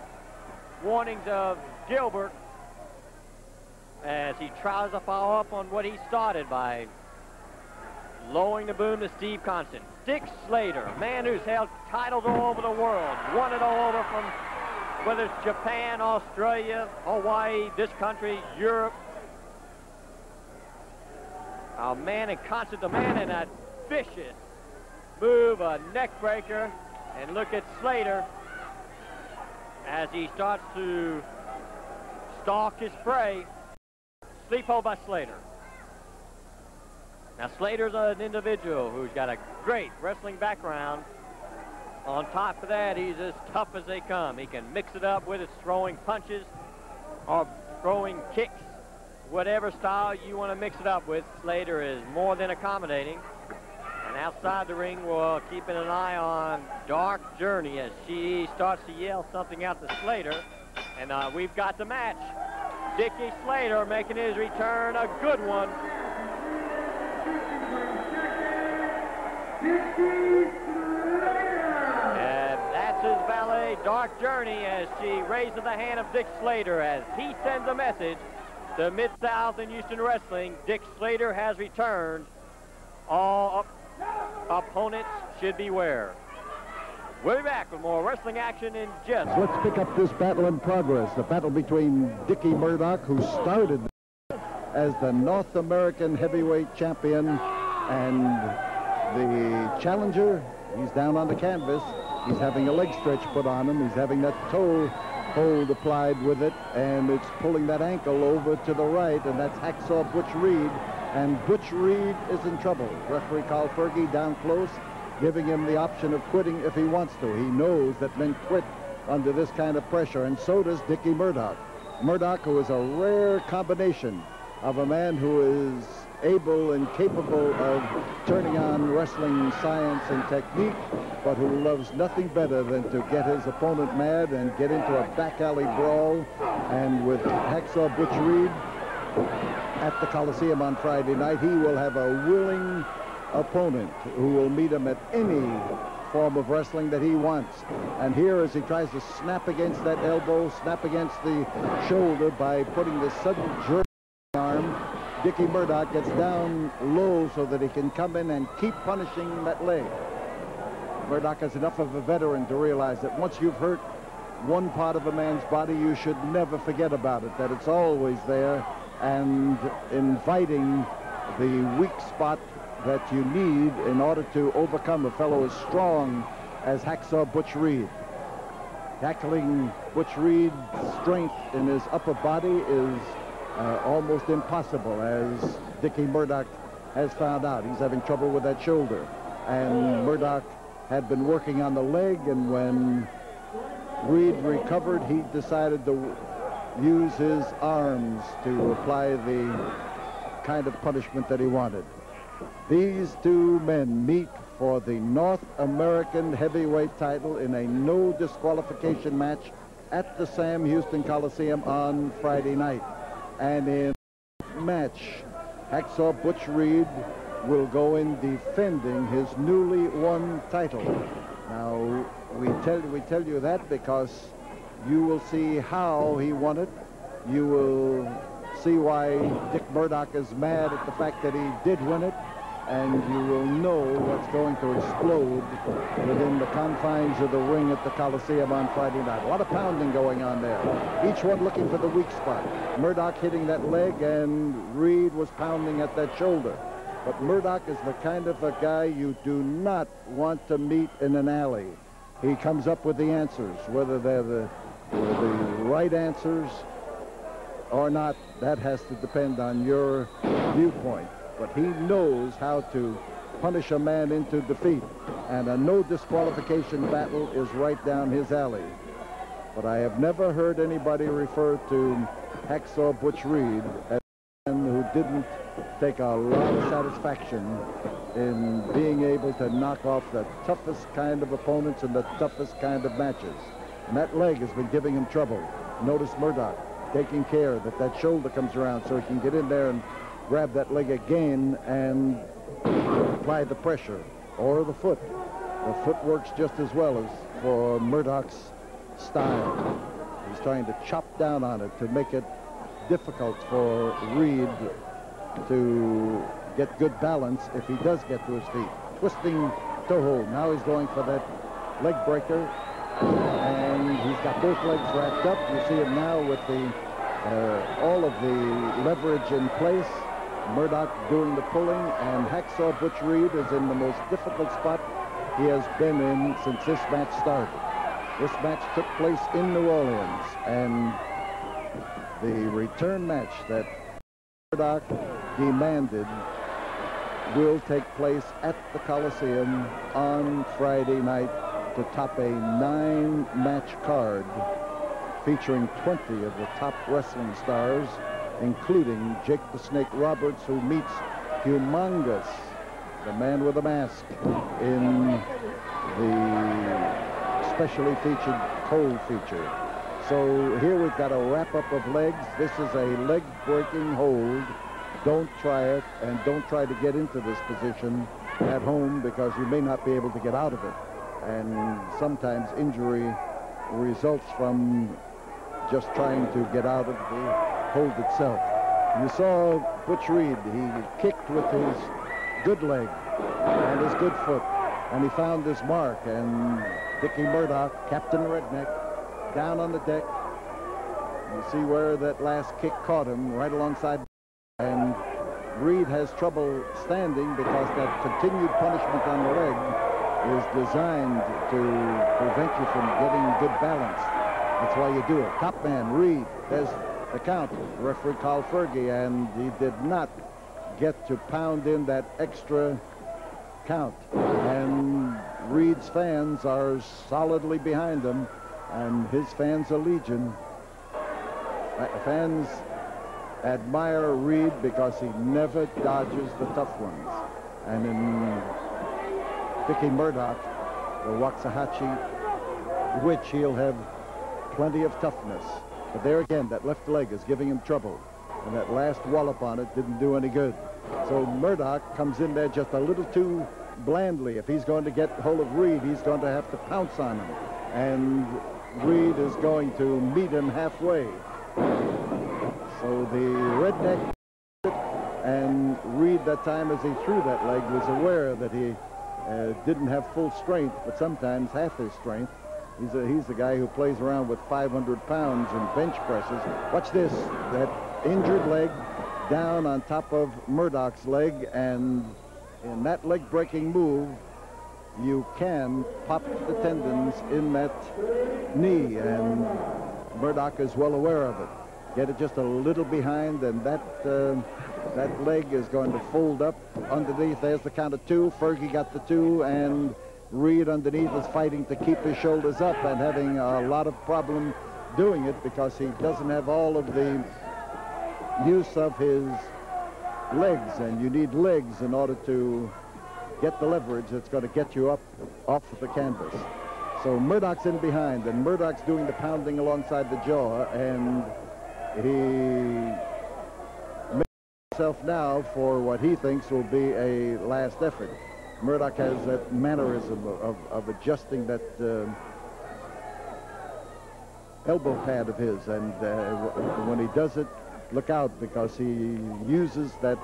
warnings of Gilbert as he tries to follow up on what he started by lowering the boom to Steve Constance. Dick Slater, a man who's held titles all over the world, won it all over from whether it's Japan, Australia, Hawaii, this country, Europe. A man in constant demand, and a vicious move, a neck breaker. And look at Slater as he starts to stalk his prey. Sleep hold by Slater. Now Slater's an individual who's got a great wrestling background. On top of that, he's as tough as they come. He can mix it up with his throwing punches or throwing kicks. Whatever style you want to mix it up with, Slater is more than accommodating. And outside the ring, we're keeping an eye on Dark Journey as she starts to yell something out to Slater. And we've got the match. Dickie Slater making his return, a good one. And that's his valet, Dark Journey, as she raises the hand of Dick Slater as he sends a message to Mid-South and Houston Wrestling. Dick Slater has returned. All opponents should beware. We'll be back with more wrestling action in just. Let's pick up this battle in progress. The battle between Dickie Murdoch, who started as the North American heavyweight champion, and the challenger. He's down on the canvas. He's having a leg stretch put on him. He's having that toe hold applied with it, and it's pulling that ankle over to the right, and that's Hacksaw Butch Reed. And Butch Reed is in trouble. Referee Carl Fergie down close, giving him the option of quitting if he wants to. He knows that men quit under this kind of pressure, and so does Dickie Murdoch. Murdoch, who is a rare combination of a man who is able and capable of turning on wrestling science and technique, but who loves nothing better than to get his opponent mad and get into a back alley brawl. And with Hacksaw Butch Reed at the Coliseum on Friday night, he will have a willing opponent who will meet him at any form of wrestling that he wants. And here, as he tries to snap against that elbow, snap against the shoulder by putting the sudden jerk arm, Dickie Murdoch gets down low so that he can come in and keep punishing that leg. Murdoch is enough of a veteran to realize that once you've hurt one part of a man's body, you should never forget about it, that it's always there and inviting the weak spot that you need in order to overcome a fellow as strong as Hacksaw Butch Reed. Tackling Butch Reed's strength in his upper body is almost impossible, as Dickie Murdoch has found out. He's having trouble with that shoulder. And Murdoch had been working on the leg, and when Reed recovered, he decided to use his arms to apply the kind of punishment that he wanted. These two men meet for the North American heavyweight title in a no disqualification match at the Sam Houston Coliseum on Friday night. And in the match, Hacksaw Butch Reed will go in defending his newly won title. Now, we tell you that because you will see how he won it. You will see why Dick Murdoch is mad at the fact that he did win it, and you will know what's going to explode within the confines of the ring at the Coliseum on Friday night. A lot of pounding going on there. Each one looking for the weak spot. Murdoch hitting that leg, and Reed was pounding at that shoulder. But Murdoch is the kind of a guy you do not want to meet in an alley. He comes up with the answers, whether they're the right answers or not, that has to depend on your viewpoint. But he knows how to punish a man into defeat, and a no disqualification battle is right down his alley. But I have never heard anybody refer to Hacksaw Butch Reed as a man who didn't take a lot of satisfaction in being able to knock off the toughest kind of opponents and the toughest kind of matches. And that leg has been giving him trouble. Notice Murdoch taking care that that shoulder comes around so he can get in there and grab that leg again and apply the pressure. Or the foot. The foot works just as well as for Murdoch's style. He's trying to chop down on it to make it difficult for Reed to get good balance if he does get to his feet. Twisting toe hold. Now he's going for that leg breaker, and he's got both legs wrapped up. You see him now with the all of the leverage in place. Murdoch doing the pulling, and Hacksaw Butch Reed is in the most difficult spot he has been in since this match started. This match took place in New Orleans, and the return match that Murdoch demanded will take place at the Coliseum on Friday night to top a 9-match card featuring 20 of the top wrestling stars, including Jake the Snake Roberts, who meets Humongous, the man with a mask, in the specially featured Cole feature. So here we've got a wrap-up of legs. This is a leg-breaking hold. Don't try it, and don't try to get into this position at home because you may not be able to get out of it. And sometimes injury results from just trying to get out of the hold itself. You saw Butch Reed. He kicked with his good leg and his good foot, and he found his mark. And Dickie Murdoch, Captain Redneck, down on the deck. You see where that last kick caught him, right alongside. And Reed has trouble standing because that continued punishment on the leg is designed to prevent you from getting good balance. That's why you do it. Top man, Reed. There's the count. Referee Carl Fergie, and he did not get to pound in that extra count. And Reed's fans are solidly behind him, and his fans are legion. Fans admire Reed because he never dodges the tough ones. And in Dickie Murdoch, the Waxahachie, which he'll have plenty of toughness. But there again, that left leg is giving him trouble. And that last wallop on it didn't do any good. So Murdoch comes in there just a little too blandly. If he's going to get hold of Reed, he's going to have to pounce on him. And Reed is going to meet him halfway. So the redneck And Reed, that time as he threw that leg, was aware that he didn't have full strength, but sometimes half his strength. He's the guy who plays around with 500 pounds in bench presses. Watch this, that injured leg down on top of Murdoch's leg, and in that leg-breaking move, you can pop the tendons in that knee, and Murdoch is well aware of it. Get it just a little behind, and that leg is going to fold up underneath. There's the count of 2. Fergie got the 2, and Reed underneath is fighting to keep his shoulders up and having a lot of problem doing it because he doesn't have all of the use of his legs, and you need legs in order to get the leverage that's going to get you up off the canvas. So Murdoch's in behind, and Murdoch's doing the pounding alongside the jaw, and he makes himself now for what he thinks will be a last effort. Murdoch has that mannerism of adjusting that elbow pad of his, and when he does it, look out, because he uses that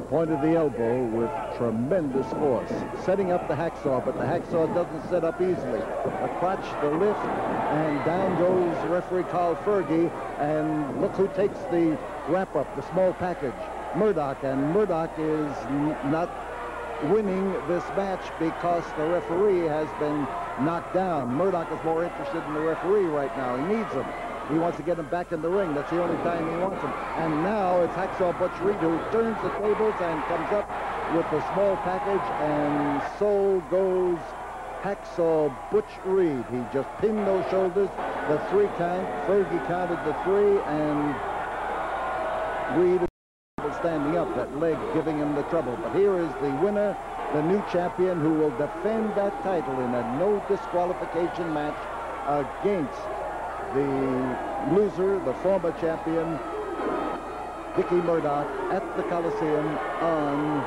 point of the elbow with tremendous force, setting up the hacksaw, but the hacksaw doesn't set up easily. The crotch, the lift, and down goes referee Carl Fergie, and look who takes the wrap-up, the small package, Murdoch, and Murdoch is not winning this match because the referee has been knocked down. Murdoch is more interested in the referee right now. He needs him. He wants to get him back in the ring. That's the only time he wants him. And now it's Hacksaw Butch Reed who turns the tables and comes up with the small package, and so goes Hacksaw Butch Reed. He just pinned those shoulders. The 3 count. Fergie counted the 3, and Reed is standing up, that leg giving him the trouble. But here is the winner, the new champion, who will defend that title in a no disqualification match against the loser, the former champion, Dick Murdoch, at the Coliseum on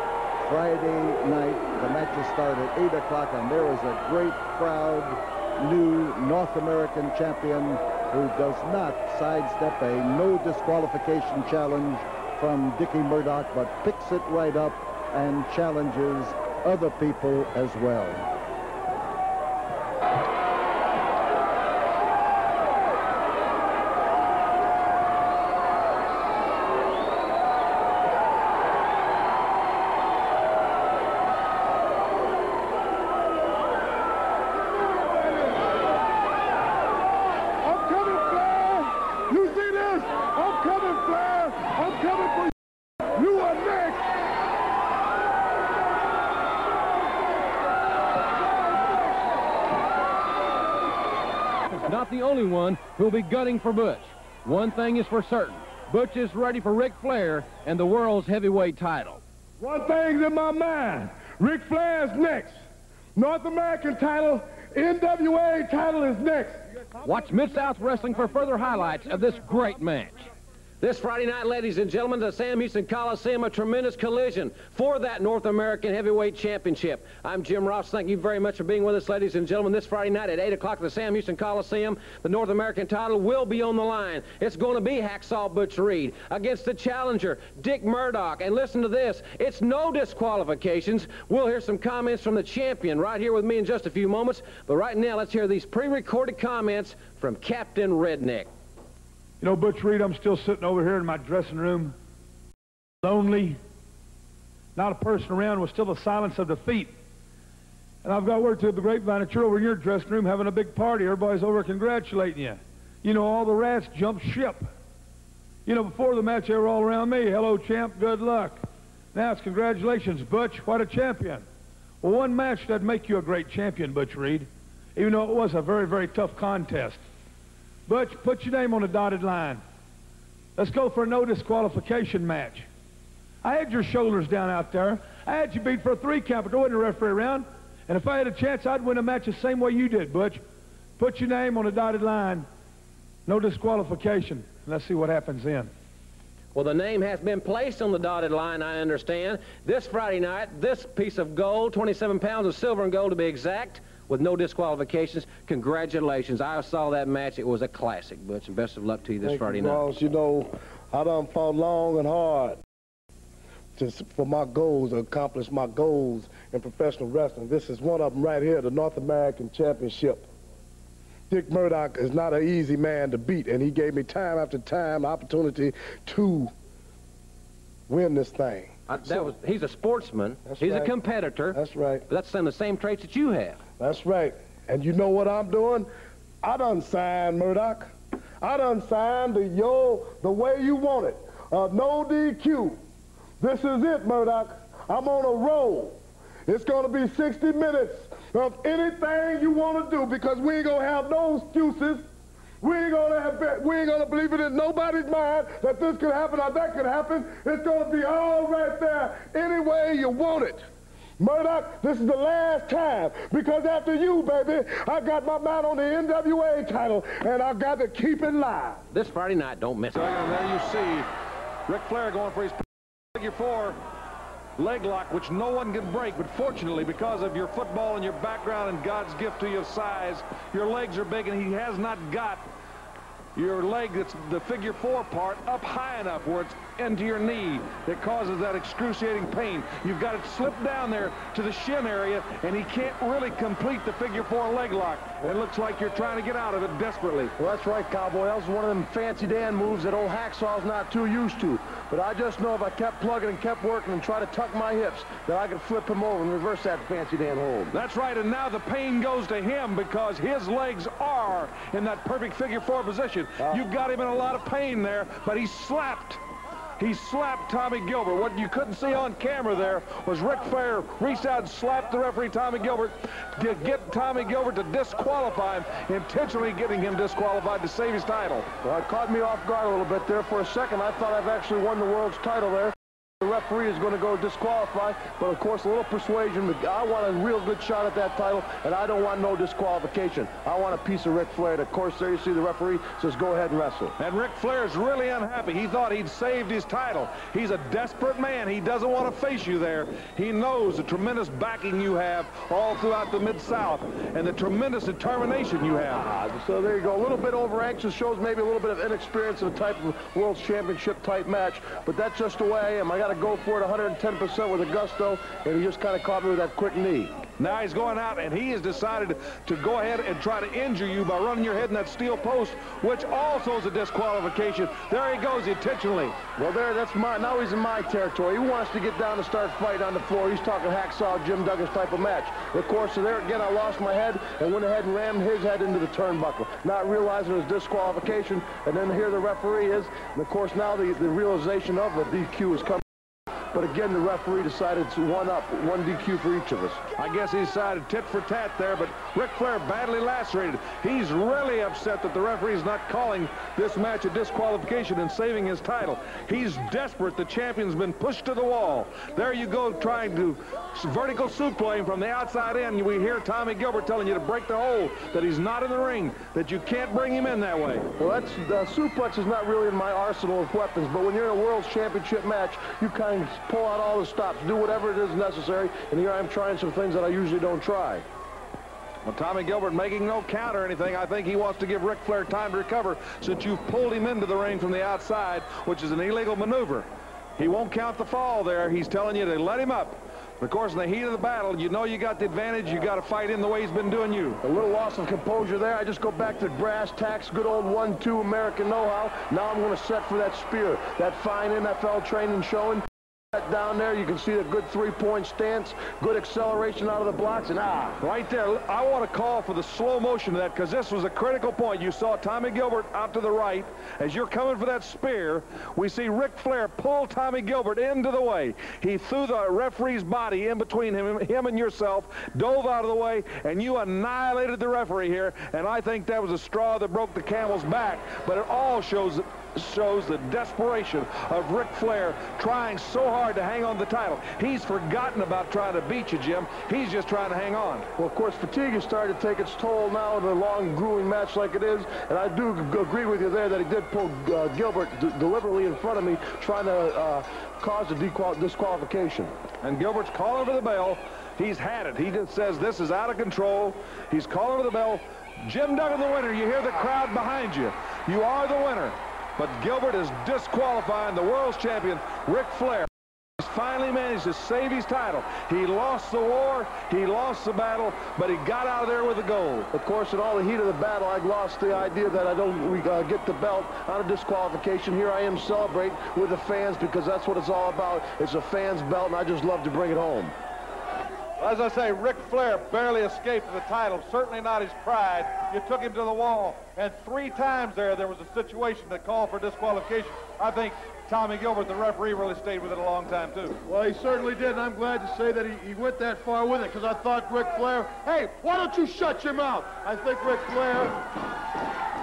Friday night. The matches start at 8 o'clock, and there is a great crowd. New North American champion who does not sidestep a no disqualification challenge from Dick Murdoch, but picks it right up and challenges other people as well. Not the only one who'll be gunning for Butch. One thing is for certain. Butch is ready for Ric Flair and the world's heavyweight title. One thing's in my mind. Ric Flair's next. North American title, NWA title is next. Watch Mid-South Wrestling for further highlights of this great match. This Friday night, ladies and gentlemen, the Sam Houston Coliseum, a tremendous collision for that North American Heavyweight Championship. I'm Jim Ross. Thank you very much for being with us, ladies and gentlemen. This Friday night at 8 o'clock at the Sam Houston Coliseum, the North American title will be on the line. It's going to be Hacksaw Butch Reed against the challenger, Dick Murdoch. And listen to this. It's no disqualifications. We'll hear some comments from the champion right here with me in just a few moments. But right now, let's hear these pre-recorded comments from Captain Redneck. You know, Butch Reed, I'm still sitting over here in my dressing room, lonely, not a person around, with still the silence of defeat. And I've got word through the grapevine that you're over in your dressing room having a big party. Everybody's over congratulating you. You know, all the rats jumped ship. You know, before the match, they were all around me. Hello, champ, good luck. Now it's congratulations, Butch, what a champion. Well, one match doesn't make you a great champion, Butch Reed, even though it was a very, very tough contest. Butch, put your name on the dotted line. Let's go for a no disqualification match. I had your shoulders down out there. I had you beat for a 3 count, but there wasn't a referee around. And if I had a chance, I'd win a match the same way you did, Butch. Put your name on the dotted line. No disqualification. Let's see what happens then. Well, the name has been placed on the dotted line, I understand. This Friday night, this piece of gold, 27 pounds of silver and gold to be exact, with no disqualifications. Congratulations. I saw that match. It was a classic, Butch, and best of luck to you this Friday night. You know, I done fought long and hard. for my goals, to accomplish my goals in professional wrestling. This is one of them right here, the North American Championship. Dick Murdoch is not an easy man to beat, and he gave me time after time the opportunity to win this thing. He's a sportsman. He's a competitor. That's right. But that's some of the same traits that you have. That's right. And you know what I'm doing? I done signed Murdoch. I done signed the way you want it. No DQ. This is it, Murdoch. I'm on a roll. It's going to be 60 minutes of anything you want to do, because we ain't going to have no excuses. We ain't gonna believe it in nobody's mind that this could happen or that could happen. It's gonna be all right there any way you want it. Murdoch, this is the last time, because after you, baby, I got my mind on the NWA title, and I got to keep it live. This Friday night, don't miss it. And there you see Ric Flair going for his figure 4 leg lock, which no one can break, but fortunately, because of your football and your background and God's gift to you of size, your legs are big, and he has not got your leg, that's the figure 4 part, up high enough where it's into your knee that causes that excruciating pain. You've got it slipped down there to the shin area, and he can't really complete the figure 4 leg lock. It looks like you're trying to get out of it desperately. Well, that's right, Cowboy. That was one of them fancy Dan moves that old Hacksaw's not too used to. But I just know if I kept plugging and kept working and try to tuck my hips, that I could flip him over and reverse that fancy Dan hold. That's right, and now the pain goes to him because his legs are in that perfect figure 4 position. You've got him in a lot of pain there, but he slapped Tommy Gilbert. What you couldn't see on camera there was Ric Flair reached out and slapped the referee, Tommy Gilbert, to get Tommy Gilbert to disqualify him, intentionally getting him disqualified to save his title. Well, it caught me off guard a little bit there. For a second, I thought I've actually won the world's title there. The referee is going to go disqualify, but of course a little persuasion. I want a real good shot at that title, and I don't want no disqualification. I want a piece of Ric Flair. Of course, there you see the referee says go ahead and wrestle. And Ric Flair's really unhappy. He thought he'd saved his title. He's a desperate man. He doesn't want to face you there. He knows the tremendous backing you have all throughout the Mid-South and the tremendous determination you have. So there you go. A little bit over-anxious, shows maybe a little bit of inexperience in a type of World Championship type match, but that's just the way I am. I got to go for it 110% with a gusto, and he just kind of caught me with that quick knee. Now he's going out, and he has decided to go ahead and try to injure you by running your head in that steel post, which also is a disqualification. There he goes intentionally. Well, now he's in my territory. He wants to get down and start fighting on the floor. He's talking Hacksaw Jim Duggan's type of match. Of course, so there again, I lost my head and went ahead and rammed his head into the turnbuckle, not realizing it was disqualification. And then here the referee is, and of course now the realization of the DQ is coming. But again, the referee decided to one DQ for each of us. I guess he decided tit for tat there, but Ric Flair badly lacerated. He's really upset that the referee is not calling this match a disqualification and saving his title. He's desperate. The champion's been pushed to the wall. There you go, trying to vertical suplex him from the outside in. We hear Tommy Gilbert telling you to break the hold, that he's not in the ring, that you can't bring him in that way. Well, suplex is not really in my arsenal of weapons, but when you're in a World Championship match, you kind of pull out all the stops, do whatever it is necessary, and here I'm trying some things that I usually don't try. Well, Tommy Gilbert making no count or anything. I think he wants to give Ric Flair time to recover since you've pulled him into the ring from the outside, which is an illegal maneuver. He won't count the fall there. He's telling you to let him up. Of course, in the heat of the battle, you know you got the advantage. You got to fight in the way he's been doing you. A little loss of composure there. I just go back to brass tacks, good old 1-2 American know-how. Now I'm going to set for that spear, that fine NFL training showing. Down there, you can see a good three-point stance, good acceleration out of the blocks, and right there. I want to call for the slow motion of that because this was a critical point. You saw Tommy Gilbert out to the right. As you're coming for that spear, we see Ric Flair pull Tommy Gilbert into the way. He threw the referee's body in between him and yourself, dove out of the way, and you annihilated the referee here, and I think that was a straw that broke the camel's back, but it all shows the desperation of Ric Flair trying so hard to hang on to the title. He's forgotten about trying to beat you, Jim. He's just trying to hang on. Well, of course, fatigue has started to take its toll now in a long, grueling match like it is, and I do agree with you there that he did pull Gilbert deliberately in front of me, trying to cause a disqualification. And Gilbert's calling for the bell. He's had it. He just says this is out of control. He's calling for the bell. Jim Duggan, the winner. You hear the crowd behind you. You are the winner. But Gilbert is disqualifying the world's champion, Ric Flair. His finally managed to save his title. He lost the war, he lost the battle, but he got out of there with a gold. Of course, in all the heat of the battle, I lost the idea that I don't get the belt on a disqualification. Here I am celebrating with the fans because that's what it's all about. It's a fan's belt, and I just love to bring it home. As I say, Ric Flair barely escaped the title, certainly not his pride. You took him to the wall, and 3 times there was a situation that called for disqualification. I think Tommy Gilbert, the referee, really stayed with it a long time, too. Well, he certainly did, and I'm glad to say that he went that far with it, because I thought Ric Flair, hey, why don't you shut your mouth? I think Ric Flair,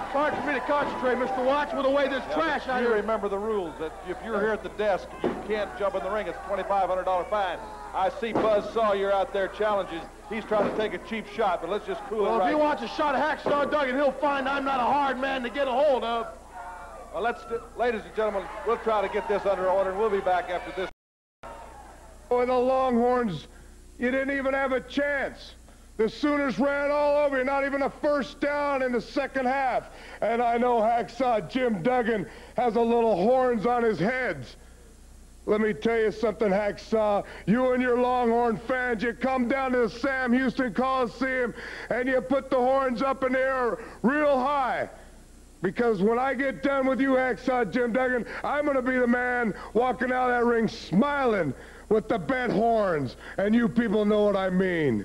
it's hard for me to concentrate, Mr. Watts, with the way this trash out here. You remember the rules, that if you're here at the desk, you can't jump in the ring. It's a $2,500 fine. I see Buzz Sawyer out there challenging. He's trying to take a cheap shot, but let's just cool it right. Well, if he wants a shot of Hacksaw Duggan, he'll find I'm not a hard man to get a hold of. Well, ladies and gentlemen, we'll try to get this under order, and we'll be back after this. Oh, the Longhorns, you didn't even have a chance. The Sooners ran all over you, not even a first down in the second half. And I know Hacksaw Jim Duggan has a little horns on his heads. Let me tell you something, Hacksaw. You and your Longhorn fans, you come down to the Sam Houston Coliseum and you put the horns up in the air real high. Because when I get done with you, Hacksaw Jim Duggan, I'm going to be the man walking out of that ring smiling with the bent horns. And you people know what I mean.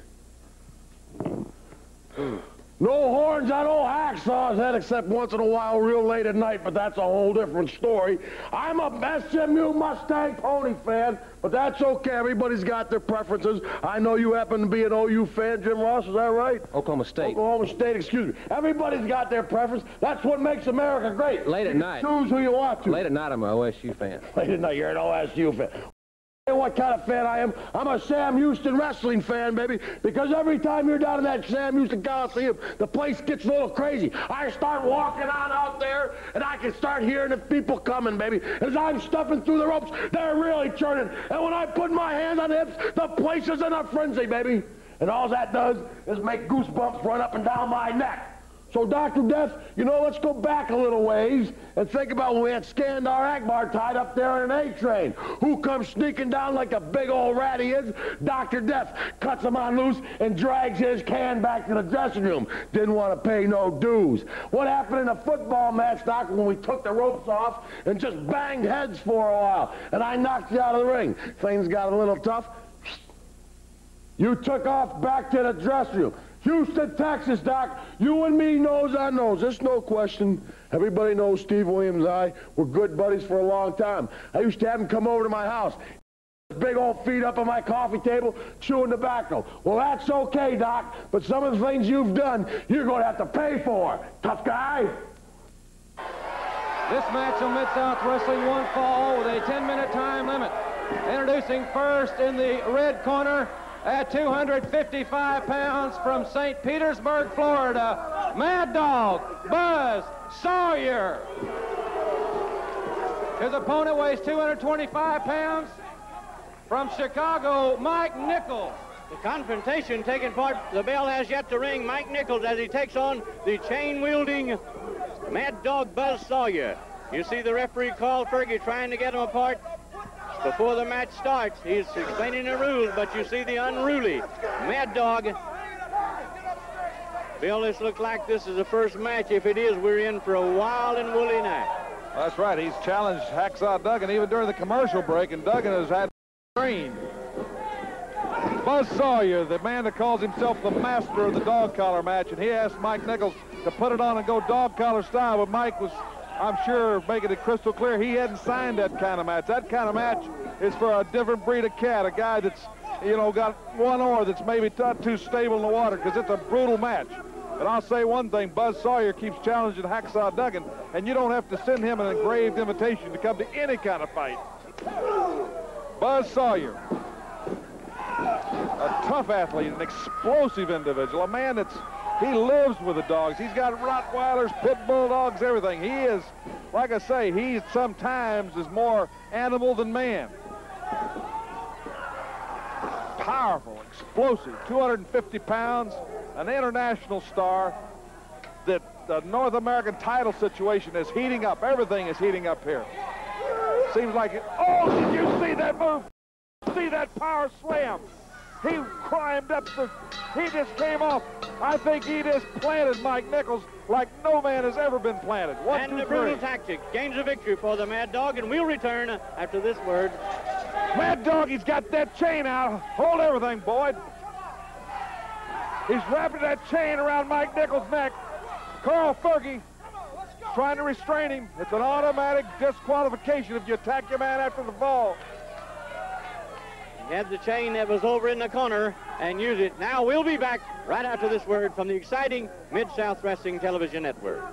No horns on old Hacksaw's head except once in a while real late at night, but that's a whole different story. I'm a SMU Mustang Pony fan, but that's okay. Everybody's got their preferences. I know you happen to be an OU fan, Jim Ross, is that right? Oklahoma State. Oklahoma State, excuse me. Everybody's got their preference. That's what makes America great. Late at night. Choose who you want to. Late at night, I'm an OSU fan. Late at night, you're an OSU fan. What kind of fan I am? I'm a Sam Houston wrestling fan, baby, because every time you're down in that Sam Houston Coliseum, the place gets a little crazy. I start walking on out there, and I can start hearing the people coming, baby. As I'm stuffing through the ropes, they're really churning. And when I put my hands on the hips, the place is in a frenzy, baby. And all that does is make goosebumps run up and down my neck. So, Dr. Death, you know, let's go back a little ways and think about when we had Skandar Akbar tied up there in an A-train. Who comes sneaking down like a big old rat he is? Dr. Death cuts him on loose and drags his can back to the dressing room. Didn't want to pay no dues. What happened in a football match, Doc, when we took the ropes off and just banged heads for a while, and I knocked you out of the ring? Things got a little tough. You took off back to the dressing room. Houston, Texas, Doc, you and me nose on nose. There's no question. Everybody knows Steve Williams and I were good buddies for a long time. I used to have him come over to my house. Big old feet up on my coffee table, chewing tobacco. Well, that's okay, Doc, but some of the things you've done, you're going to have to pay for. Tough guy. This match on Mid-South Wrestling won't fall with a 10-minute time limit. Introducing first in the red corner, at 255 pounds from St. Petersburg, Florida, Mad Dog Buzz Sawyer. His opponent weighs 225 pounds from Chicago, Mike Nichols. The confrontation taking part, the bell has yet to ring. Mike Nichols as he takes on the chain-wielding Mad Dog Buzz Sawyer. You see the referee call Fergie trying to get them apart. Before the match starts, he's explaining the rules, but you see the unruly Mad Dog. Bill, this looks like this is the first match. If it is, we're in for a wild and woolly night. That's right. He's challenged Hacksaw Duggan even during the commercial break, and Duggan has had green. Buzz Sawyer, the man that calls himself the master of the dog collar match, and he asked Mike Nichols to put it on and go dog collar style, but Mike was, I'm sure, making it crystal clear he hadn't signed that kind of match. That kind of match is for a different breed of cat, a guy that's, you know, got one oar that's maybe not too stable in the water, because it's a brutal match. And I'll say one thing, Buzz Sawyer keeps challenging Hacksaw Duggan, and you don't have to send him an engraved invitation to come to any kind of fight. Buzz Sawyer, a tough athlete, an explosive individual, a man that's, he lives with the dogs. He's got Rottweilers, pit bull dogs, everything. He is, like I say, he sometimes is more animal than man. Powerful, explosive, 250 pounds, an international star. That the North American title situation is heating up. Everything is heating up here. Seems like it. Oh, did you see that move? see that power slam? He climbed up he just came off. I think he just planted Mike Nichols like no man has ever been planted. And the brutal tactic gains a victory for the Mad Dog, and we'll return after this word. Mad Dog, he's got that chain out. Hold everything, Boyd. He's wrapping that chain around Mike Nichols' neck. Carl Fergie trying to restrain him. It's an automatic disqualification if you attack your man after the fall. He had the chain that was over in the corner and used it. Now we'll be back right after this word from the exciting Mid-South Wrestling Television Network.